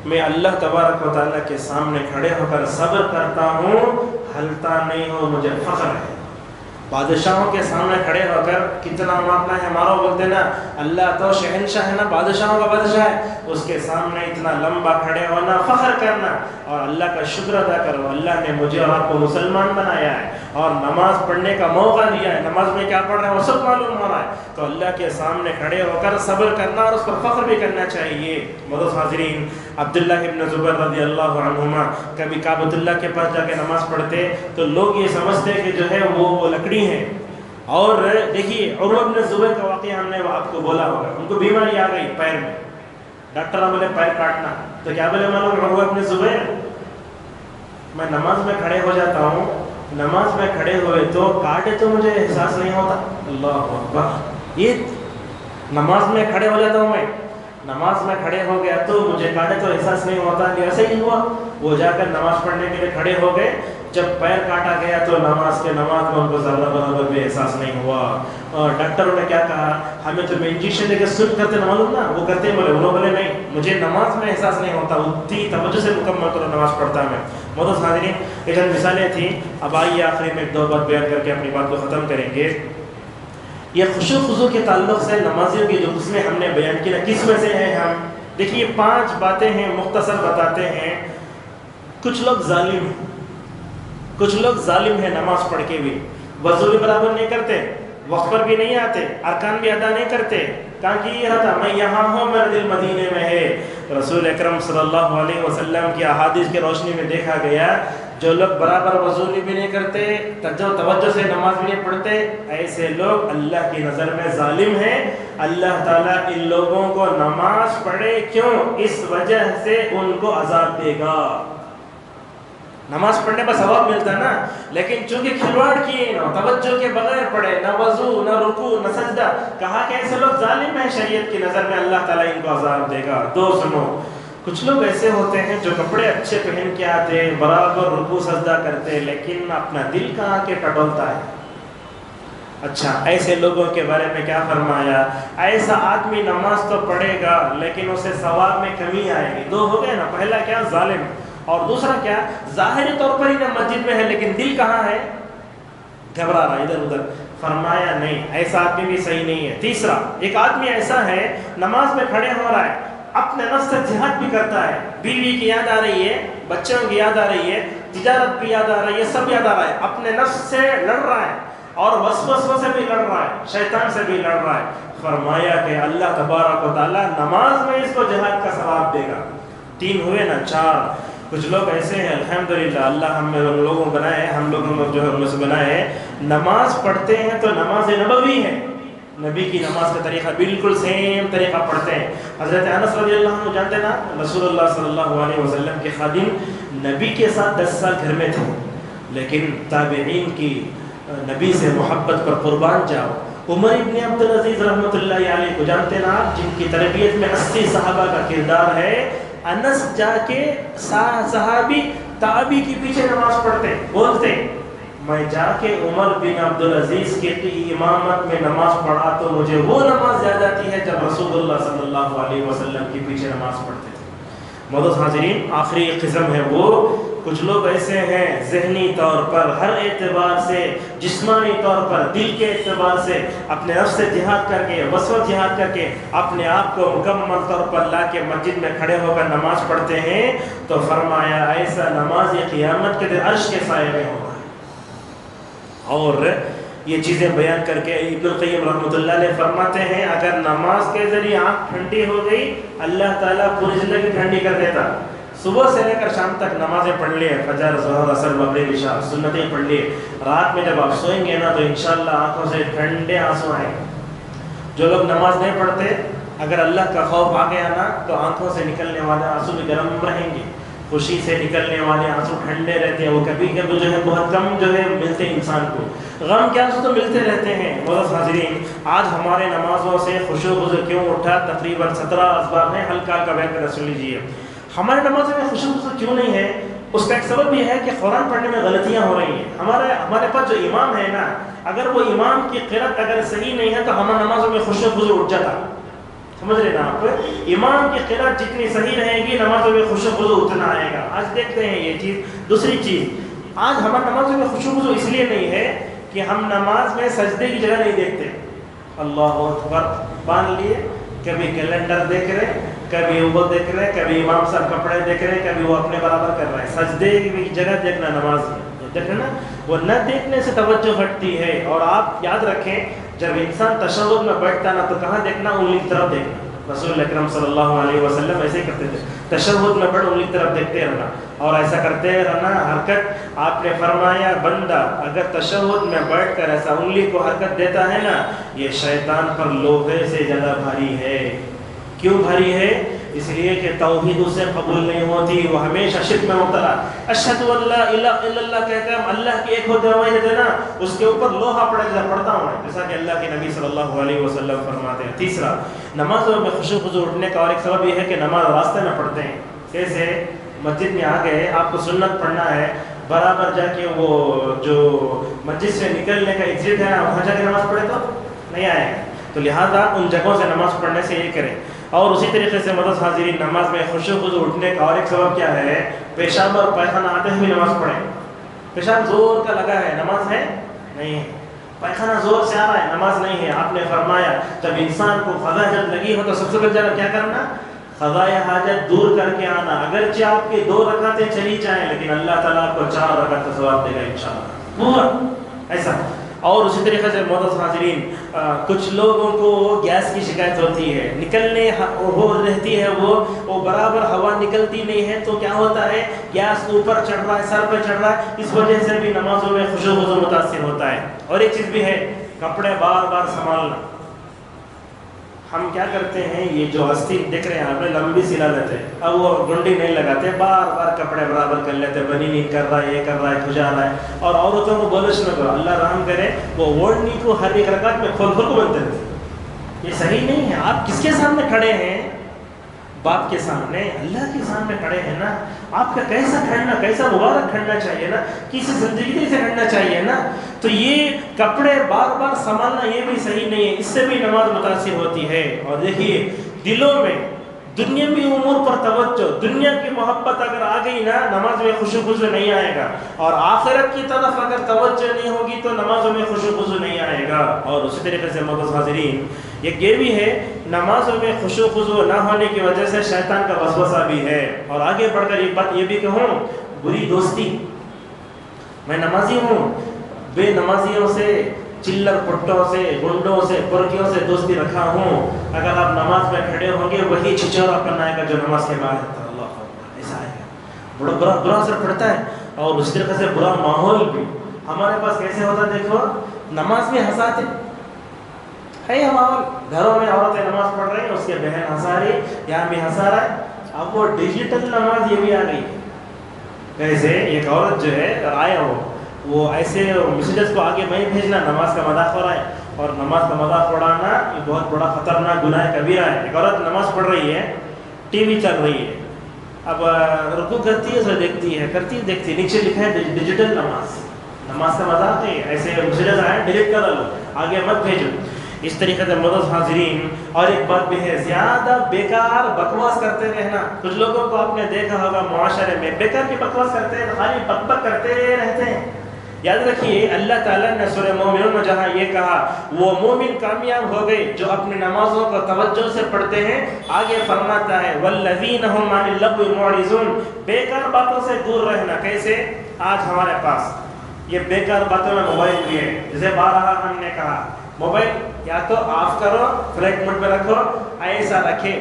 میں اللہ تبارک و تعالیٰ کے سامنے کھڑے ہو کر صبر کرتا ہوں، ہلتا نہیں ہوں، مجھے فخر ہے. بادشاہوں کے سامنے کھڑے ہو کر کتنا معاملہ ہے ہمارا، بولتے نا اللہ تو شہنشاہ ہے نا، بادشاہوں کا بادشاہ ہے، اس کے سامنے اتنا لمبا کھڑے ہونا، فخر کرنا اور اللہ کا شکر ادا کرو اللہ نے مجھے اور آپ کو مسلمان بنایا ہے اور نماز پڑھنے کا موقع دیا ہے. نماز میں کیا پڑھ رہے ہیں وہ سب معلوم ہو رہا ہے. تو اللہ کے سامنے کھڑے ہو کر صبر کرنا اور اس پر فخر بھی کرنا چاہیے. معزز حاضرین، عبداللہ ابن زبیر رضی اللہ عنہما کبھی کعبۃ اللہ کے پاس جا کے نماز پڑھتے تو لوگ یہ سمجھتے کہ جو ہے وہ لکڑی ہیں. اور دیکھیے عروہ ابن زبیر کا واقعہ ہم نے آپ کو بولا ہوگا، ان کو بیماری آ گئی پیر میں، ڈاکٹر نے بولے پیر کاٹنا. تو کیا بولے معلوم عروہ ابن زبیر، میں نماز میں کھڑے ہو جاتا ہوں، نماز میں کھڑے ہوئے تو کاٹے تو مجھے احساس نہیں ہوتا. اللہ اکبر، یہ نماز میں کھڑے ہو جاتا ہوں، میں نماز میں کھڑے ہو گیا تو مجھے کاٹے تو احساس نہیں ہوتا. ایسے ہی ہوا، وہ جا کر نماز پڑھنے کے لیے کھڑے ہو گئے، جب پیر کاٹا گیا تو نماز میں ان کو ذرہ برابر بھی احساس نہیں ہوا. اور ڈاکٹروں نے کیا کہا، ہمیں تو انجیکشن لے کے سن کرتے معلوم نا، وہ کرتے بولے، انہوں بولے نہیں مجھے نماز میں احساس نہیں ہوتا، اتنی توجہ سے مکمل طور نماز پڑھتا میں. معزز حاضرین، یہ چند مثالیں تھیں. اب آئیے آخری میں 1-2 بات بیان کر کے اپنی بات کو ختم کریں گے. یہ خشوع خضوع کے تعلق سے نمازیوں کی جو قسمیں ہم نے بیان کی نا، کس میں سے ہیں ہم؟ دیکھیے 5 باتیں ہیں، مختصر بتاتے ہیں. کچھ لوگ ظالم ہیں، کچھ لوگ ظالم ہیں، نماز پڑھ کے بھی وضو بھی برابر نہیں کرتے، وقت پر بھی نہیں آتے، ارکان بھی ادا نہیں کرتے. کہاں کی یہ رہتا، میں یہاں ہوں میرا دل مدینے میں ہے. رسول اکرم صلی اللہ علیہ وسلم کی احادیث کی روشنی میں دیکھا گیا جو لوگ برابر وضو بھی نہیں کرتے، توجہ سے نماز بھی نہیں پڑھتے، ایسے لوگ اللہ کی نظر میں ظالم ہیں. اللہ تعالیٰ ان لوگوں کو نماز پڑھے کیوں، اس وجہ سے ان کو عذاب دے گا. نماز پڑھنے پر ثواب ملتا نا، لیکن چونکہ کھلواڑ کیے نہ، توجہ کے بغیر پڑھے، نہ وضو نہ رکوع نہ سجدہ، کہا کہ ایسے لوگ ظالم ہیں، شریعت کی نظر میں اللہ تعالیٰ ان کو عذاب دے گا. 2 سنو، کچھ لوگ ایسے ہوتے ہیں جو کپڑے اچھے پہن کے آتے، برابر رکوع سجدہ کرتے، لیکن اپنا دل کہاں کے ٹٹولتا ہے. اچھا، ایسے لوگوں کے بارے میں کیا فرمایا، ایسا آدمی نماز تو پڑھے گا لیکن اسے ثواب میں کمی آئے گی. 2 ہو گئے نا، پہلا کیا، ظالم، اور دوسرا کیا، ظاہری طور پر ہی نہ مسجد میں ہے لیکن دل کہاں ہے، گھبرا رہا ادھر ادھر. فرمایا نہیں، ایسا آدمی بھی صحیح نہیں ہے. تیسرا، ایک آدمی ایسا ہے نماز میں کھڑے ہو رہا ہے، اپنے نفس سے جہاد بھی کرتا ہے، بیوی کی یاد آ رہی ہے، بچوں کی یاد آ رہی ہے، تجارت بھی یاد آ رہا ہے، یہ سب یاد آ رہا ہے، اپنے نفس سے لڑ رہا ہے اور وسوسوں سے بھی لڑ رہا ہے، شیطان سے بھی لڑ رہا ہے. فرمایا کہ اللہ تبارک و تعالیٰ نماز میں اس کو جہاد کا ثواب دے گا. 3 ہوئے نا، 4. کچھ لوگ ایسے ہیں الحمدللہ، اللہ ہم لوگوں کو بنائے، ہم لوگوں جو ہے ان میں سے بنائے ہیں، نماز پڑھتے ہیں تو نماز نبوی ہے، نبی کی نماز کا طریقہ بالکل سیم طریقہ پڑھتے ہیں. حضرت انس رضی اللہ عنہ جانتے نا، رسول اللہ صلی اللہ علیہ وسلم کے خادم نبی کے ساتھ 10 سال گھر میں تھے، لیکن تابعین کی نبی سے محبت پر قربان جاؤ. عمر ابن عبدالعزیز رحمۃ اللہ علیہ کو جانتے نا آپ، جن کی تربیت میں 80 صحابہ کا کردار ہے. انس جا کے صحابی تابعی کے پیچھے نماز پڑھتے، بولتے میں جا کے عمر بن عبدالعزیز کی امامت میں نماز پڑھا تو مجھے وہ نماز یاد آتی ہے جب رسول اللہ صلی اللہ علیہ وسلم کے پیچھے نماز پڑھتے تھے. معزز حاضرین، آخری قسم ہے وہ کچھ لوگ ایسے ہیں ذہنی طور پر، ہر اعتبار سے، جسمانی طور پر، دل کے اعتبار سے اپنے نفس سے جہاد کر کے، وسوس جہاد کر کے اپنے آپ کو مکمل طور پر لا کے مسجد میں کھڑے ہو کر نماز پڑھتے ہیں. تو فرمایا ایسا نماز قیامت کے دن عرش کے سائے میں ہوگا. اور یہ چیزیں بیان کر کے ابن القیم رحمۃ اللہ علیہ فرماتے ہیں اگر نماز کے ذریعے آنکھ ٹھنڈی ہو گئی اللہ تعالیٰ پوری زندگی ٹھنڈی کر دیتا. صبح سے لے کر شام تک نمازیں پڑھ لیے، فجر، ظہر، عصر، مغرب، عشاء، سنتیں پڑھ لیے. رات میں جب آپ سوئیں گے نا تو انشاءاللہ آنکھوں سے ٹھنڈے آنسو آئیں گے. جو لوگ نماز نہیں پڑھتے اگر اللہ کا خوف آ گیا نا تو آنکھوں سے نکلنے والے آنسو بھی گرم رہیں گے، خوشی سے نکلنے والے آنسو ٹھنڈے رہتے ہیں. وہ کبھی کبھی جو ہے بہت کم جو ہے ملتے ہیں انسان کو، غم کے آنسو تو ملتے رہتے ہیں. معزز حاضرین، آج ہمارے نمازوں سے خشوع و خضوع کیوں اٹھا؟ تقریباً 17 اسباب ہیں، ہلکا ہلکا بیان کر سن لیجیے. ہمارے نمازوں میں خشوع و خضوع کیوں نہیں ہے؟ اس کا ایک سبب یہ ہے کہ قرآن پڑھنے میں غلطیاں ہو رہی ہیں. ہمارے پاس جو امام ہے نا، اگر وہ امام کی قرأت اگر صحیح نہیں ہے تو ہمارے نمازوں میں خشوع و خضوع اٹھ جاتا. سمجھ رہے نا آپ؟ امام کی قرأت جتنی صحیح رہے گی نمازوں میں خشوع و خضوع اتنا آئے گا. آج دیکھتے ہیں یہ چیز. دوسری چیز، آج ہمارے نمازوں میں خشوع و خضوع اس لیے نہیں ہے کہ ہم نماز میں سجدے کی جگہ نہیں دیکھتے. اللہ اکبر باندھ لیے، کبھی کیلنڈر دیکھ رہے، کبھی وہ دیکھ رہے، کبھی امام صاحب کپڑے دیکھ رہے، کبھی وہ اپنے برابر کر رہے ہیں. سجدے کی جگہ دیکھنا نماز میں، دیکھنا وہ نہ دیکھنے سے توجہ ہٹتی ہے. اور آپ یاد رکھیں جب انسان تشہد میں بیٹھتا نا تو کہاں دیکھنا؟ انگلی کی طرف دیکھنا. رسول اکرم صلی اللہ علیہ وسلم ایسے ہی کرتے تھے، تشہد میں بیٹھ انگلی کی طرف دیکھتے رہنا اور ایسا کرتے رہنا. حرکت آپ نے فرمایا بندہ اگر تشہد میں بیٹھ کر ایسا انگلی کو حرکت دیتا ہے نا، یہ شیطان پر لوہے سے زیادہ بھاری ہے. کیوں بھاری ہے؟ اس لیے کہ توحید اسے قبول نہیں ہوتی، وہ ہمیشہ شرک میں مبتلا. اشہد ان لا الہ الا اللہ کہتے ہیں اللہ کی ایک ہوتے ہوئے دیتے نا، اس کے اوپر لوہا پڑتا ہوں ہے، جیسا کہ اللہ کے نبی صلی اللہ علیہ وسلم فرماتے ہیں. تیسرا، نمازوں میں خشوع و خضوع اٹھنے کا اور ایک سبب یہ ہے کہ نماز راستے میں پڑھتے ہیں. جیسے مسجد میں آ گئے، آپ کو سنت پڑھنا ہے، برابر جا کے وہ جو مسجد سے نکلنے کا ایگزٹ ہے وہاں جا کے نماز پڑھے تو نہیں آئے گا. تو لہٰذا ان جگہوں سے نماز پڑھنے سے یہ کریں. اور اسی طریقے سے معزز حاضرین، نماز میں خشوع و خضوع اٹھنے کا اور ایک سبب کیا ہے؟ پیشاب اور پائخانہ آتے ہوئے نماز پڑھیں. پیشاب زور کا لگا ہے، نماز ہے نہیں ہے. پائخانہ زور سے آ رہا ہے، نماز نہیں ہے. آپ نے فرمایا جب انسان کو قضاء حاجت لگی ہو تو سب سے پہلے کیا کرنا؟ قضاء حاجت دور کر کے آنا. اگرچہ آپ کی 2 رکعتیں چلی جائیں لیکن اللہ تعالیٰ آپ کو 4 رکعت کا ثواب دے گا انشاءاللہ پورا ایسا. اور اسی طریقے سے معزز حاضرین، کچھ لوگوں کو گیس کی شکایت ہوتی ہے، نکلنے وہ رہتی ہے، وہ برابر ہوا نکلتی نہیں ہے تو کیا ہوتا ہے؟ گیس اوپر چڑھ رہا ہے، سر پہ چڑھ رہا ہے. اس وجہ سے بھی نمازوں میں خشوع و خضوع متاثر ہوتا ہے. اور ایک چیز بھی ہے، کپڑے بار بار سنبھالنا. ہم کیا کرتے ہیں، یہ جو آستین دیکھ رہے ہیں آپ نے لمبی سلا لیتے ہیں، اب وہ گنڈی نہیں لگاتے، بار بار کپڑے برابر کر لیتے، بنی نہیں کر رہا ہے، یہ کر رہا ہے، کھجا رہا ہے. اور عورتوں کو بولش نہ کرو، اللہ رحم کرے، وہ اوڑھنی کو ہر ایک رکعت میں کھول کھول کو بنتے رہتے. یہ صحیح نہیں ہے. آپ کس کے سامنے کھڑے ہیں؟ باپ کے سامنے، اللہ کے سامنے کھڑے ہیں نا. آپ کا کیسا کھڑنا، کیسا مبارک کھڑنا چاہیے نا، کسی زندگی سے کھڑنا چاہیے نا. تو یہ کپڑے بار بار سنبھالنا یہ بھی صحیح نہیں ہے، اس سے بھی نماز متاثر ہوتی ہے. اور دیکھیے دلوں میں دنیاوی امور پر توجہ، دنیا کی محبت اگر آ گئی نا نماز میں خشوع و خضوع نہیں آئے گا. اور آخرت کی طرف اگر توجہ نہیں ہوگی تو نمازوں میں خشوع و خضوع نہیں آئے گا. اور اسی طریقے سے معزز حاضرین، یہ بھی ہے نمازوں میں خشوع و خضوع نہ ہونے کی وجہ سے شیطان کا وسوسہ بھی ہے. اور آگے بڑھ کر ایک بات یہ بھی کہوں، بری دوستی. میں نمازی ہوں، بے نمازیوں سے، چلر پٹوں سے، گنڈوں سے، پرکیوں سے دوستی رکھا ہوں. اگر آپ نماز میں کھڑے ہوں گے وہی چھچورا پن آئے گا جو نماز کے بعد ہے. اللہ اکبر، ایسا آئے گا، برا اثر پڑتا ہے. اور اس طریقے سے برا ماحول بھی ہمارے پاس کیسے ہوتا ہے. دیکھو نماز میں ہنساتے ہے ماحول، گھروں میں عورتیں نماز پڑھ رہی ہیں، اس کے بہن ہنسا رہی، یہاں بھی ہنسا رہا ہے. اب وہ ڈیجیٹل نماز یہ بھی آ گئی. کیسے ایک عورت جو ہے آیا ہو وہ ایسے میسیجز کو آگے نہیں بھیجنا، نماز کا مذاق ہو رہا ہے. اور نماز کا مذاق اڑانا یہ بہت بڑا خطرناک گناہ کبیرہ ہے. ایک عورت نماز پڑھ رہی ہے، ٹی وی چل رہی ہے، اب رکوع کرتی ہے، اسے دیکھتی ہے، کرتی ہے، دیکھتی ہے، نیچے لکھا ہے ڈیجیٹل نماز. نماز کا مذاق ہے، ایسے میسیجز آئے ڈیلیٹ کر لو، آگے مت بھیجو. اس طریقے سے معزز حاضرین، اور ایک بات بھی ہے، زیادہ بیکار بکواس کرتے رہنا. کچھ لوگوں کو آپ نے دیکھا ہوگا معاشرے میں بیکار کی بکواس کرتے ہیں، خالی بک بک کرتے رہتے ہیں. یاد رکھیے اللہ تعالیٰ نے سورہ مومنون میں جہاں یہ کہا وہ مومن کامیاب ہو گئے جو اپنی نمازوں کو توجہ سے پڑھتے ہیں، آگے فرماتا ہے والذین هم عن اللغو معرضون، بیکار باتوں سے دور رہنا. کیسے؟ آج ہمارے پاس یہ بیکار باتوں میں موبائل بھی ہے. جسے بارہا ہم نے کہا موبائل یا تو آف کرو، فلائٹ موڈ پہ رکھو، ایسا رکھے.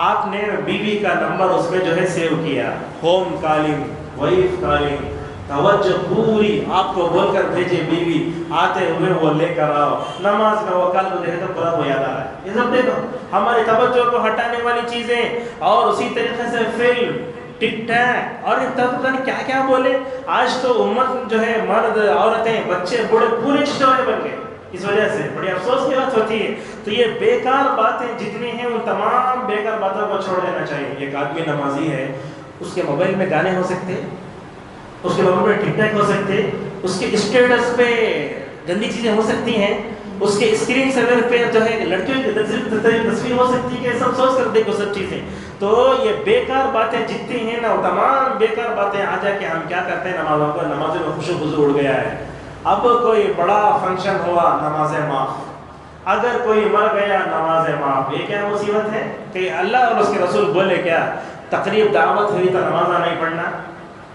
آپ نے بیوی کا نمبر اس میں جو ہے سیو کیا، ہوم کالنگ، وائف کالنگ، توجہ پوری آپ کو بول کر بھیجے بیوی، آتے ہوئے وہ لے کر آؤ. نماز میں وہ کل کو دیکھے تو پورا وہ یاد آ رہا ہے. یہ سب دیکھو ہماری توجہ کو ہٹانے والی چیزیں. اور اسی طریقے سے فلم، ٹک ٹاک، اور پتہ نہیں کیا کیا بولے. آج تو امت جو ہے، مرد، عورتیں، بچے، بوڑھے پورے چشتوارے بن گئے. اس وجہ سے بڑی افسوس کی بات ہوتی ہے. تو یہ بیکار باتیں جتنی ہیں ان تمام بیکار باتوں کو چھوڑ دینا چاہیے. ایک آدمی نمازی ہے، اس کے موبائل میں گانے ہو سکتے، اس کے موبائل میں ٹک ٹاک ہو سکتے، اس کے اسٹیٹس پہ گندی چیزیں ہو سکتی ہیں، اس کے اسکرین سیور پہ جو ہے لڑکیوں کی تصویر ہو سکتی ہے. سب سوچ کر دیکھو سب چیزیں. تو یہ بیکار باتیں جتنی ہیں نا، وہ تمام بیکار باتیں آ جا کے ہم کیا کرتے ہیں، نمازوں میں خوشو خضو اڑ گیا ہے. اب کوئی بڑا فنکشن ہوا، نماز معاف. اگر کوئی مر گیا، نماز معاف. یہ کیا مصیبت ہے کہ اللہ اور اس کے رسول بولے کیا تقریب دعوت ہوئی تو نماز نہیں پڑھنا.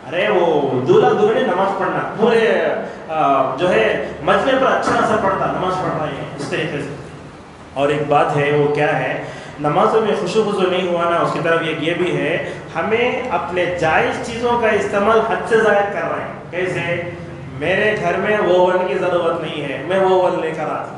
ارے وہ دولہا دلہن نماز پڑھنا، پورے جو ہے مجمع پر اچھا اثر پڑتا، نماز پڑھ رہے ہیں اس طریقے سے. اور ایک بات ہے وہ کیا ہے، نمازوں میں خوشو خضو نہیں ہوا نا، اس کی طرف یہ بھی ہے ہمیں اپنے جائز چیزوں کا استعمال حد سے زائد کر رہے ہیں. کیسے؟ میرے گھر میں اوون کی ضرورت نہیں ہے، میں اوون لے کر آتا.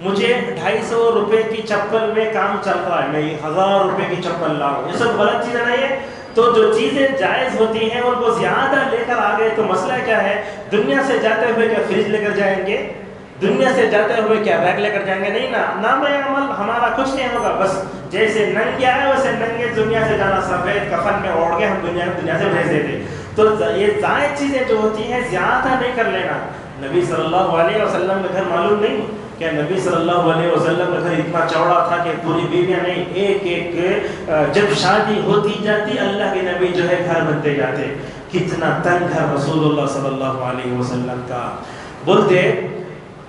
مجھے 250 روپے کی چپل میں کام چل رہا ہے، میں 1000 روپے کی چپل لاؤں. یہ سب غلط چیزیں نہیں ہے. تو جو چیزیں جائز ہوتی ہیں ان کو زیادہ لے کر آ گئے تو مسئلہ کیا ہے؟ دنیا سے جاتے ہوئے کیا فریج لے کر جائیں گے؟ دنیا سے جاتے ہوئے کیا بیگ لے کر جائیں گے؟ نہیں نا. نام عمل ہمارا کچھ نہیں ہوگا. بس جیسے ننگے آئے ویسے ننگے دنیا سے جانا، سفید کفن میں اوڑھ کے ہم دنیا سے بھیج دیتے. تو یہ زائد چیزیں جو ہوتی ہیں زیادہ نہیں کر لینا. نبی صلی اللہ علیہ وسلم کا گھر معلوم نہیں کہ نبی صلی اللہ علیہ وسلم کا گھر اتنا چوڑا تھا کہ پوری بیویاں نہیں، ایک ایک جب شادی ہوتی جاتی اللہ کے نبی جو ہے گھر بنتے جاتے. کتنا تنگ گھر رسول اللہ صلی اللہ علیہ وسلم کا. بولتے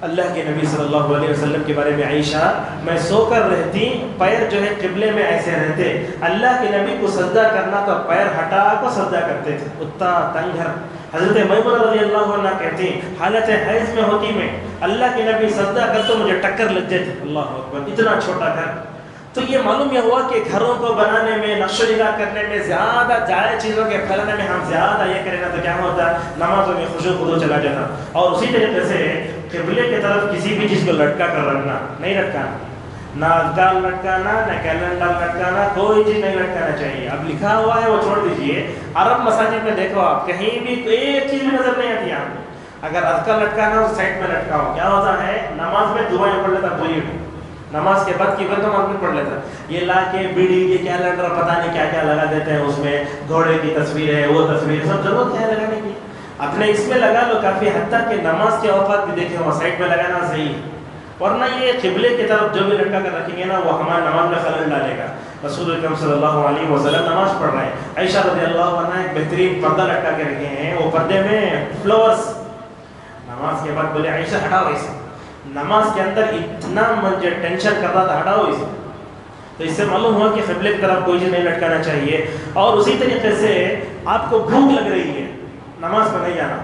اللہ کے نبی صلی اللہ علیہ وسلم کے بارے میں عائشہ، میں سو کر رہتی، پیر جو ہے قبلے میں ایسے رہتے، اللہ کے نبی کو سجدہ کرنا تو پیر ہٹا کو سجدہ کرتے تھے. اتنا تنگ گھر. حضرت میمونہ رضی اللہ عنہ کہتی حالت حیض میں ہوتی میں، اللہ کے نبی سجدہ کرتے مجھے ٹکر لگ جاتی. اللہ اکبر، اتنا چھوٹا گھر. تو یہ معلوم یہ ہوا کہ گھروں کو بنانے میں، نقش و نگار کرنے میں، زیادہ جائز چیزوں کے پھیلانے میں ہم زیادہ یہ کریں نا تو کیا ہوتا ہے، نمازوں میں خوشو خضو چلا جاتا. اور اسی طریقے سے قبلے کی طرف کسی بھی چیز کو لٹکا کر رکھنا نہیں، لٹکانا، نہ اذکار لٹکانا، نہ کیلنڈر لٹکانا، کوئی چیز نہیں لٹکانا چاہیے. اب لکھا ہوا ہے وہ چھوڑ دیجئے. عرب مساجد میں دیکھو آپ، کہیں بھی ایک چیز بھی نظر نہیں آتی آپ کو. اگر اذکار لٹکانا ہو سائڈ میں لٹکاؤ. کیا ہوتا ہے، نماز میں دعائیں پڑھ لیتا پوری، نماز کے بعد کی بندوں آدمی پڑھ لیتا. یہ لا کے بیڑی کے کیلنڈر پتہ نہیں کیا کیا لگا دیتے ہیں، اس میں گھوڑے کی تصویر ہے، وہ تصویر، سب ضرورت ہے لگانے کی. اپنے اس میں لگا لو کافی حد تک کہ نماز کے اوقات بھی دیکھیں وہاں سائڈ میں لگانا صحیح ہے. ورنہ یہ قبلے کی طرف جو بھی لٹکا کر رکھیں گے نا وہ ہمارے نماز میں خلل ڈالے گا. رسول اکرم صلی اللہ علیہ وسلم نماز پڑھ رہے ہیں، عائشہ رضی اللہ عنہ ایک بہترین پردہ لٹکا کے رکھے ہیں، وہ پردے میں فلاورز. نماز کے بعد بولے عائشہ ہٹاؤ اسے. نماز کے اندر اتنا مجھے ٹینشن کر رہا تھا، ہٹاؤ اسے. تو اس سے معلوم ہوا کہ قبلے کی طرف کوئی چیز نہیں لٹکانا چاہیے. اور اسی طریقے سے آپ کو بھوک لگ رہی ہے، نماز میں نہیں جانا،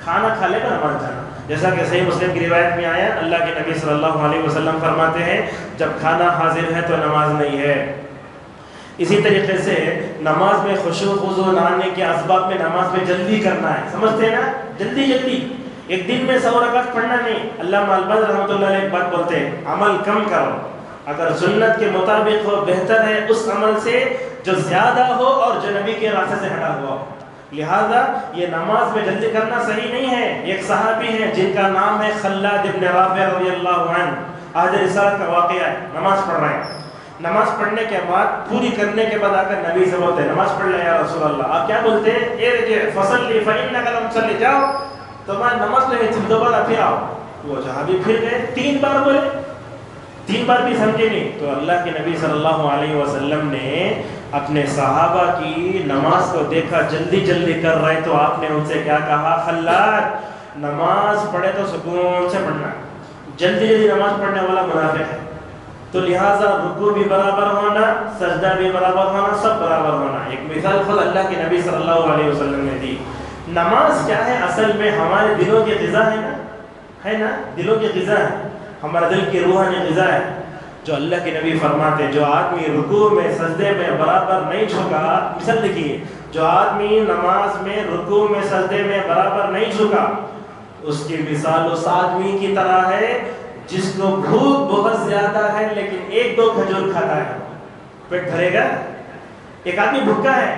کھانا کھا لے کر نماز جانا. جیسا کہ صحیح مسلم کی روایت میں آیا اللہ کے نبی صلی اللہ علیہ وسلم فرماتے ہیں جب کھانا حاضر ہے تو نماز نہیں ہے. اسی طریقے سے نماز میں خشوع خضوع لانے کے اسباب میں نماز میں جلدی کرنا ہے. سمجھتے ہیں نا؟ جلدی جلدی ایک دن میں 100 رکعت پڑھنا نہیں. علامہ البانی رحمۃ اللہ علیہ ایک بات بولتے ہیں عمل کم کرو, اگر سنت کے مطابق ہو بہتر ہے اس عمل سے جو زیادہ ہو اور جو نبی کے راستے سے ہٹا ہوا ہو. لہذا یہ نماز میں جلدی کرنا صحیح نہیں ہے. ایک صحابی ہیں جن کا نام ہے خلاد ابن رافع رضی اللہ عنہ, آج رسالت کا واقعہ ہے. نماز پڑھ رہے ہیں, نماز پڑھنے کے بعد پوری کرنے کے بعد آ کر نبی سے بولتے ہیں نماز پڑھ لیں یا رسول اللہ. آپ کیا بولتے ہیں؟ ارجع فصلی فإنک لم تصلی, جاؤ تمہاری نماز لے گئی, دوبارہ پھر آؤ. وہ صحابی پھر گئے, 3 بار بولے, 3 بار بھی سمجھے نہیں. تو اللہ کے نبی صلی اللہ علیہ وسلم نے اپنے صحابہ کی نماز کو دیکھا جلدی جلدی کر رہے, تو آپ نے ان سے کیا کہا؟ خلاد, نماز پڑھے تو سکون سے پڑھنا, جلدی جلدی نماز پڑھنے والا منافق ہے. تو لہٰذا رکوع بھی برابر ہونا, سجدہ بھی برابر ہونا, سب برابر ہونا. ایک مثال خود اللہ کے نبی صلی اللہ علیہ وسلم نے دی. نماز کیا ہے؟ اصل میں ہمارے دلوں کی غذا ہے نا, ہے نا, دلوں کی غذا ہے, ہمارا دل کی روحانی غذا ہے. جو اللہ کے نبی فرماتے جو آدمی رکوع میں سجدے میں برابر نہیں جھکا, مثال دیکھیے, جو آدمی نماز میں رکوع میں سجدے میں برابر نہیں جھکا, اس کی مثال اس آدمی کی طرح ہے جس کو بھوک بہت زیادہ ہے لیکن 1-2 کھجور کھاتا ہے, پیٹ بھرے گا؟ ایک آدمی بھوکا ہے,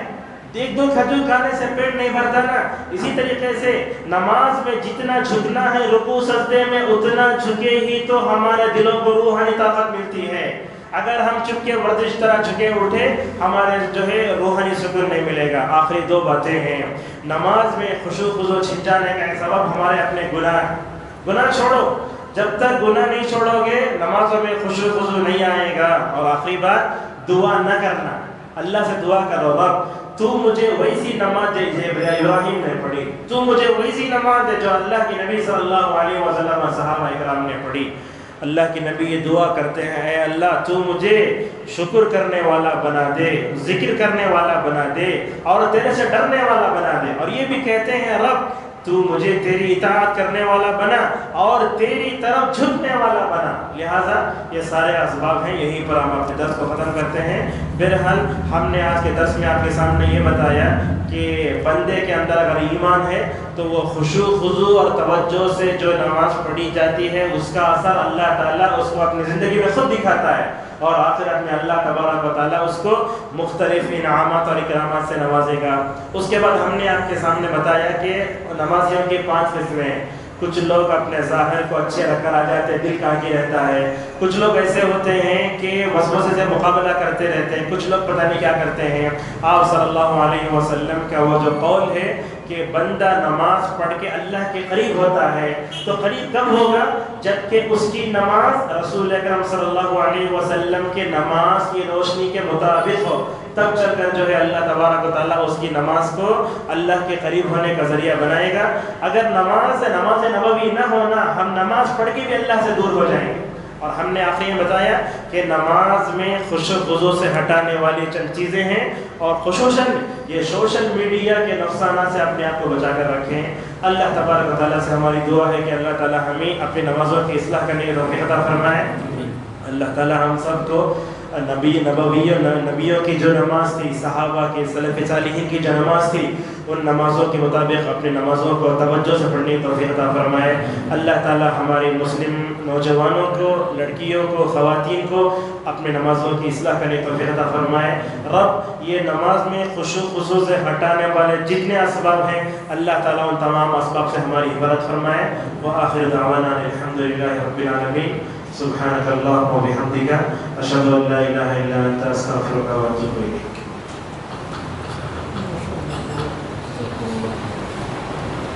1-2 کھجور کھانے سے پیٹ نہیں بھرتا نا. اسی طریقے سے نماز میں جتنا جھکنا ہے رکوع سجدے میں اتنا جھکے ہی تو ہمارے دلوں کو روحانی طاقت ملتی ہے. اگر ہم چپ کے ورزش طرح جھکے اٹھے ہمارے جو ہے روحانی سکون نہیں ملے گا. آخری 2 باتیں ہیں. نماز میں خشوع خضوع چھن جانے کا ایک سبب ہمارے اپنے گناہ چھوڑو. جب تک گناہ نہیں چھوڑو گے نمازوں میں خشوع خضوع نہیں آئے گا. اور آخری بات, دعا نہ کرنا. اللہ سے دعا کرو, رب تو مجھے ویسی نماز دے جو ابراہیم نے پڑھی, تو مجھے ویسی نماز دے جو اللہ کے نبی صلی اللہ علیہ وسلم اور صحابہ اکرام نے پڑھی. اللہ کے نبی یہ دعا کرتے ہیں, اے اللہ تو مجھے شکر کرنے والا بنا دے, ذکر کرنے والا بنا دے, اور تیرے سے ڈرنے والا بنا دے. اور یہ بھی کہتے ہیں رب تو مجھے تیری اطاعت کرنے والا بنا اور تیری طرف جھکنے والا بنا. لہٰذا یہ سارے اسباب ہیں. یہیں پر ہم اپنے درس کو ختم کرتے ہیں. بہرحال ہم نے آج کے درس میں آپ کے سامنے یہ بتایا کہ بندے کے اندر اگر ایمان ہے تو وہ خشوع خضوع اور توجہ سے جو نماز پڑھی جاتی ہے اس کا اثر اللہ تعالیٰ اس کو اپنی زندگی میں خود دکھاتا ہے, اور آخرت میں اللہ تبارک و تعالیٰ اس کو مختلف انعامات اور اکرامات سے نوازے گا. اس کے بعد ہم نے آپ کے سامنے بتایا کہ نمازیوں کی 5 قسمیں ہیں. کچھ لوگ اپنے ظاہر کو اچھے رکھ کر آ جاتے ہیں, دل کاکی رہتا ہے. کچھ لوگ ایسے ہوتے ہیں کہ وسوسے سے مقابلہ کرتے رہتے ہیں. کچھ لوگ پتہ نہیں کیا کرتے ہیں. آپ صلی اللہ علیہ وسلم کا وہ جو قول ہے کہ بندہ نماز پڑھ کے اللہ کے قریب ہوتا ہے, تو قریب کب ہوگا؟ جبکہ اس کی نماز رسول اکرم صلی اللہ علیہ وسلم کے نماز کی روشنی کے مطابق ہو, تب چل کر جو ہے اللہ تبارک و تعالیٰ اس کی نماز کو اللہ کے قریب ہونے کا ذریعہ بنائے گا. اگر نماز نبوی نہ ہونا, ہم نماز پڑھ کے بھی اللہ سے دور ہو جائیں گے. اور ہم نے آخری میں بتایا کہ نماز میں خشوع خضوع سے ہٹانے والی چند چیزیں ہیں, اور خصوصاً یہ سوشل میڈیا کے نقصانات سے اپنے آپ کو بچا کر رکھیں. اللہ تبارک و تعالیٰ سے ہماری دعا ہے کہ اللہ تعالیٰ ہمیں اپنی نمازوں کی اصلاح کرنے کی توفیق عطا فرمائے. اللہ تعالیٰ ہم سب کو نبیوں کی جو نماز تھی, صحابہ کے سلف صالحین کی جو نماز تھی, ان نمازوں کے مطابق اپنی نمازوں کو توجہ سے پڑھنے کی توفیق عطا فرمائے. اللہ تعالیٰ ہمارے مسلم نوجوانوں کو, لڑکیوں کو, خواتین کو اپنے نمازوں کی اصلاح کرنے کی توفیق عطا فرمائے. رب یہ نماز میں خشوع خضوع سے ہٹانے والے جتنے اسباب ہیں اللہ تعالیٰ ان تمام اسباب سے ہماری حفاظت فرمائے. وآخر دعوانا الحمدللہ رب العالمین. سبحانك اللهم وبحمدك أشهد أن لا إله إلا أنت أستغفرك وأتوب إليك.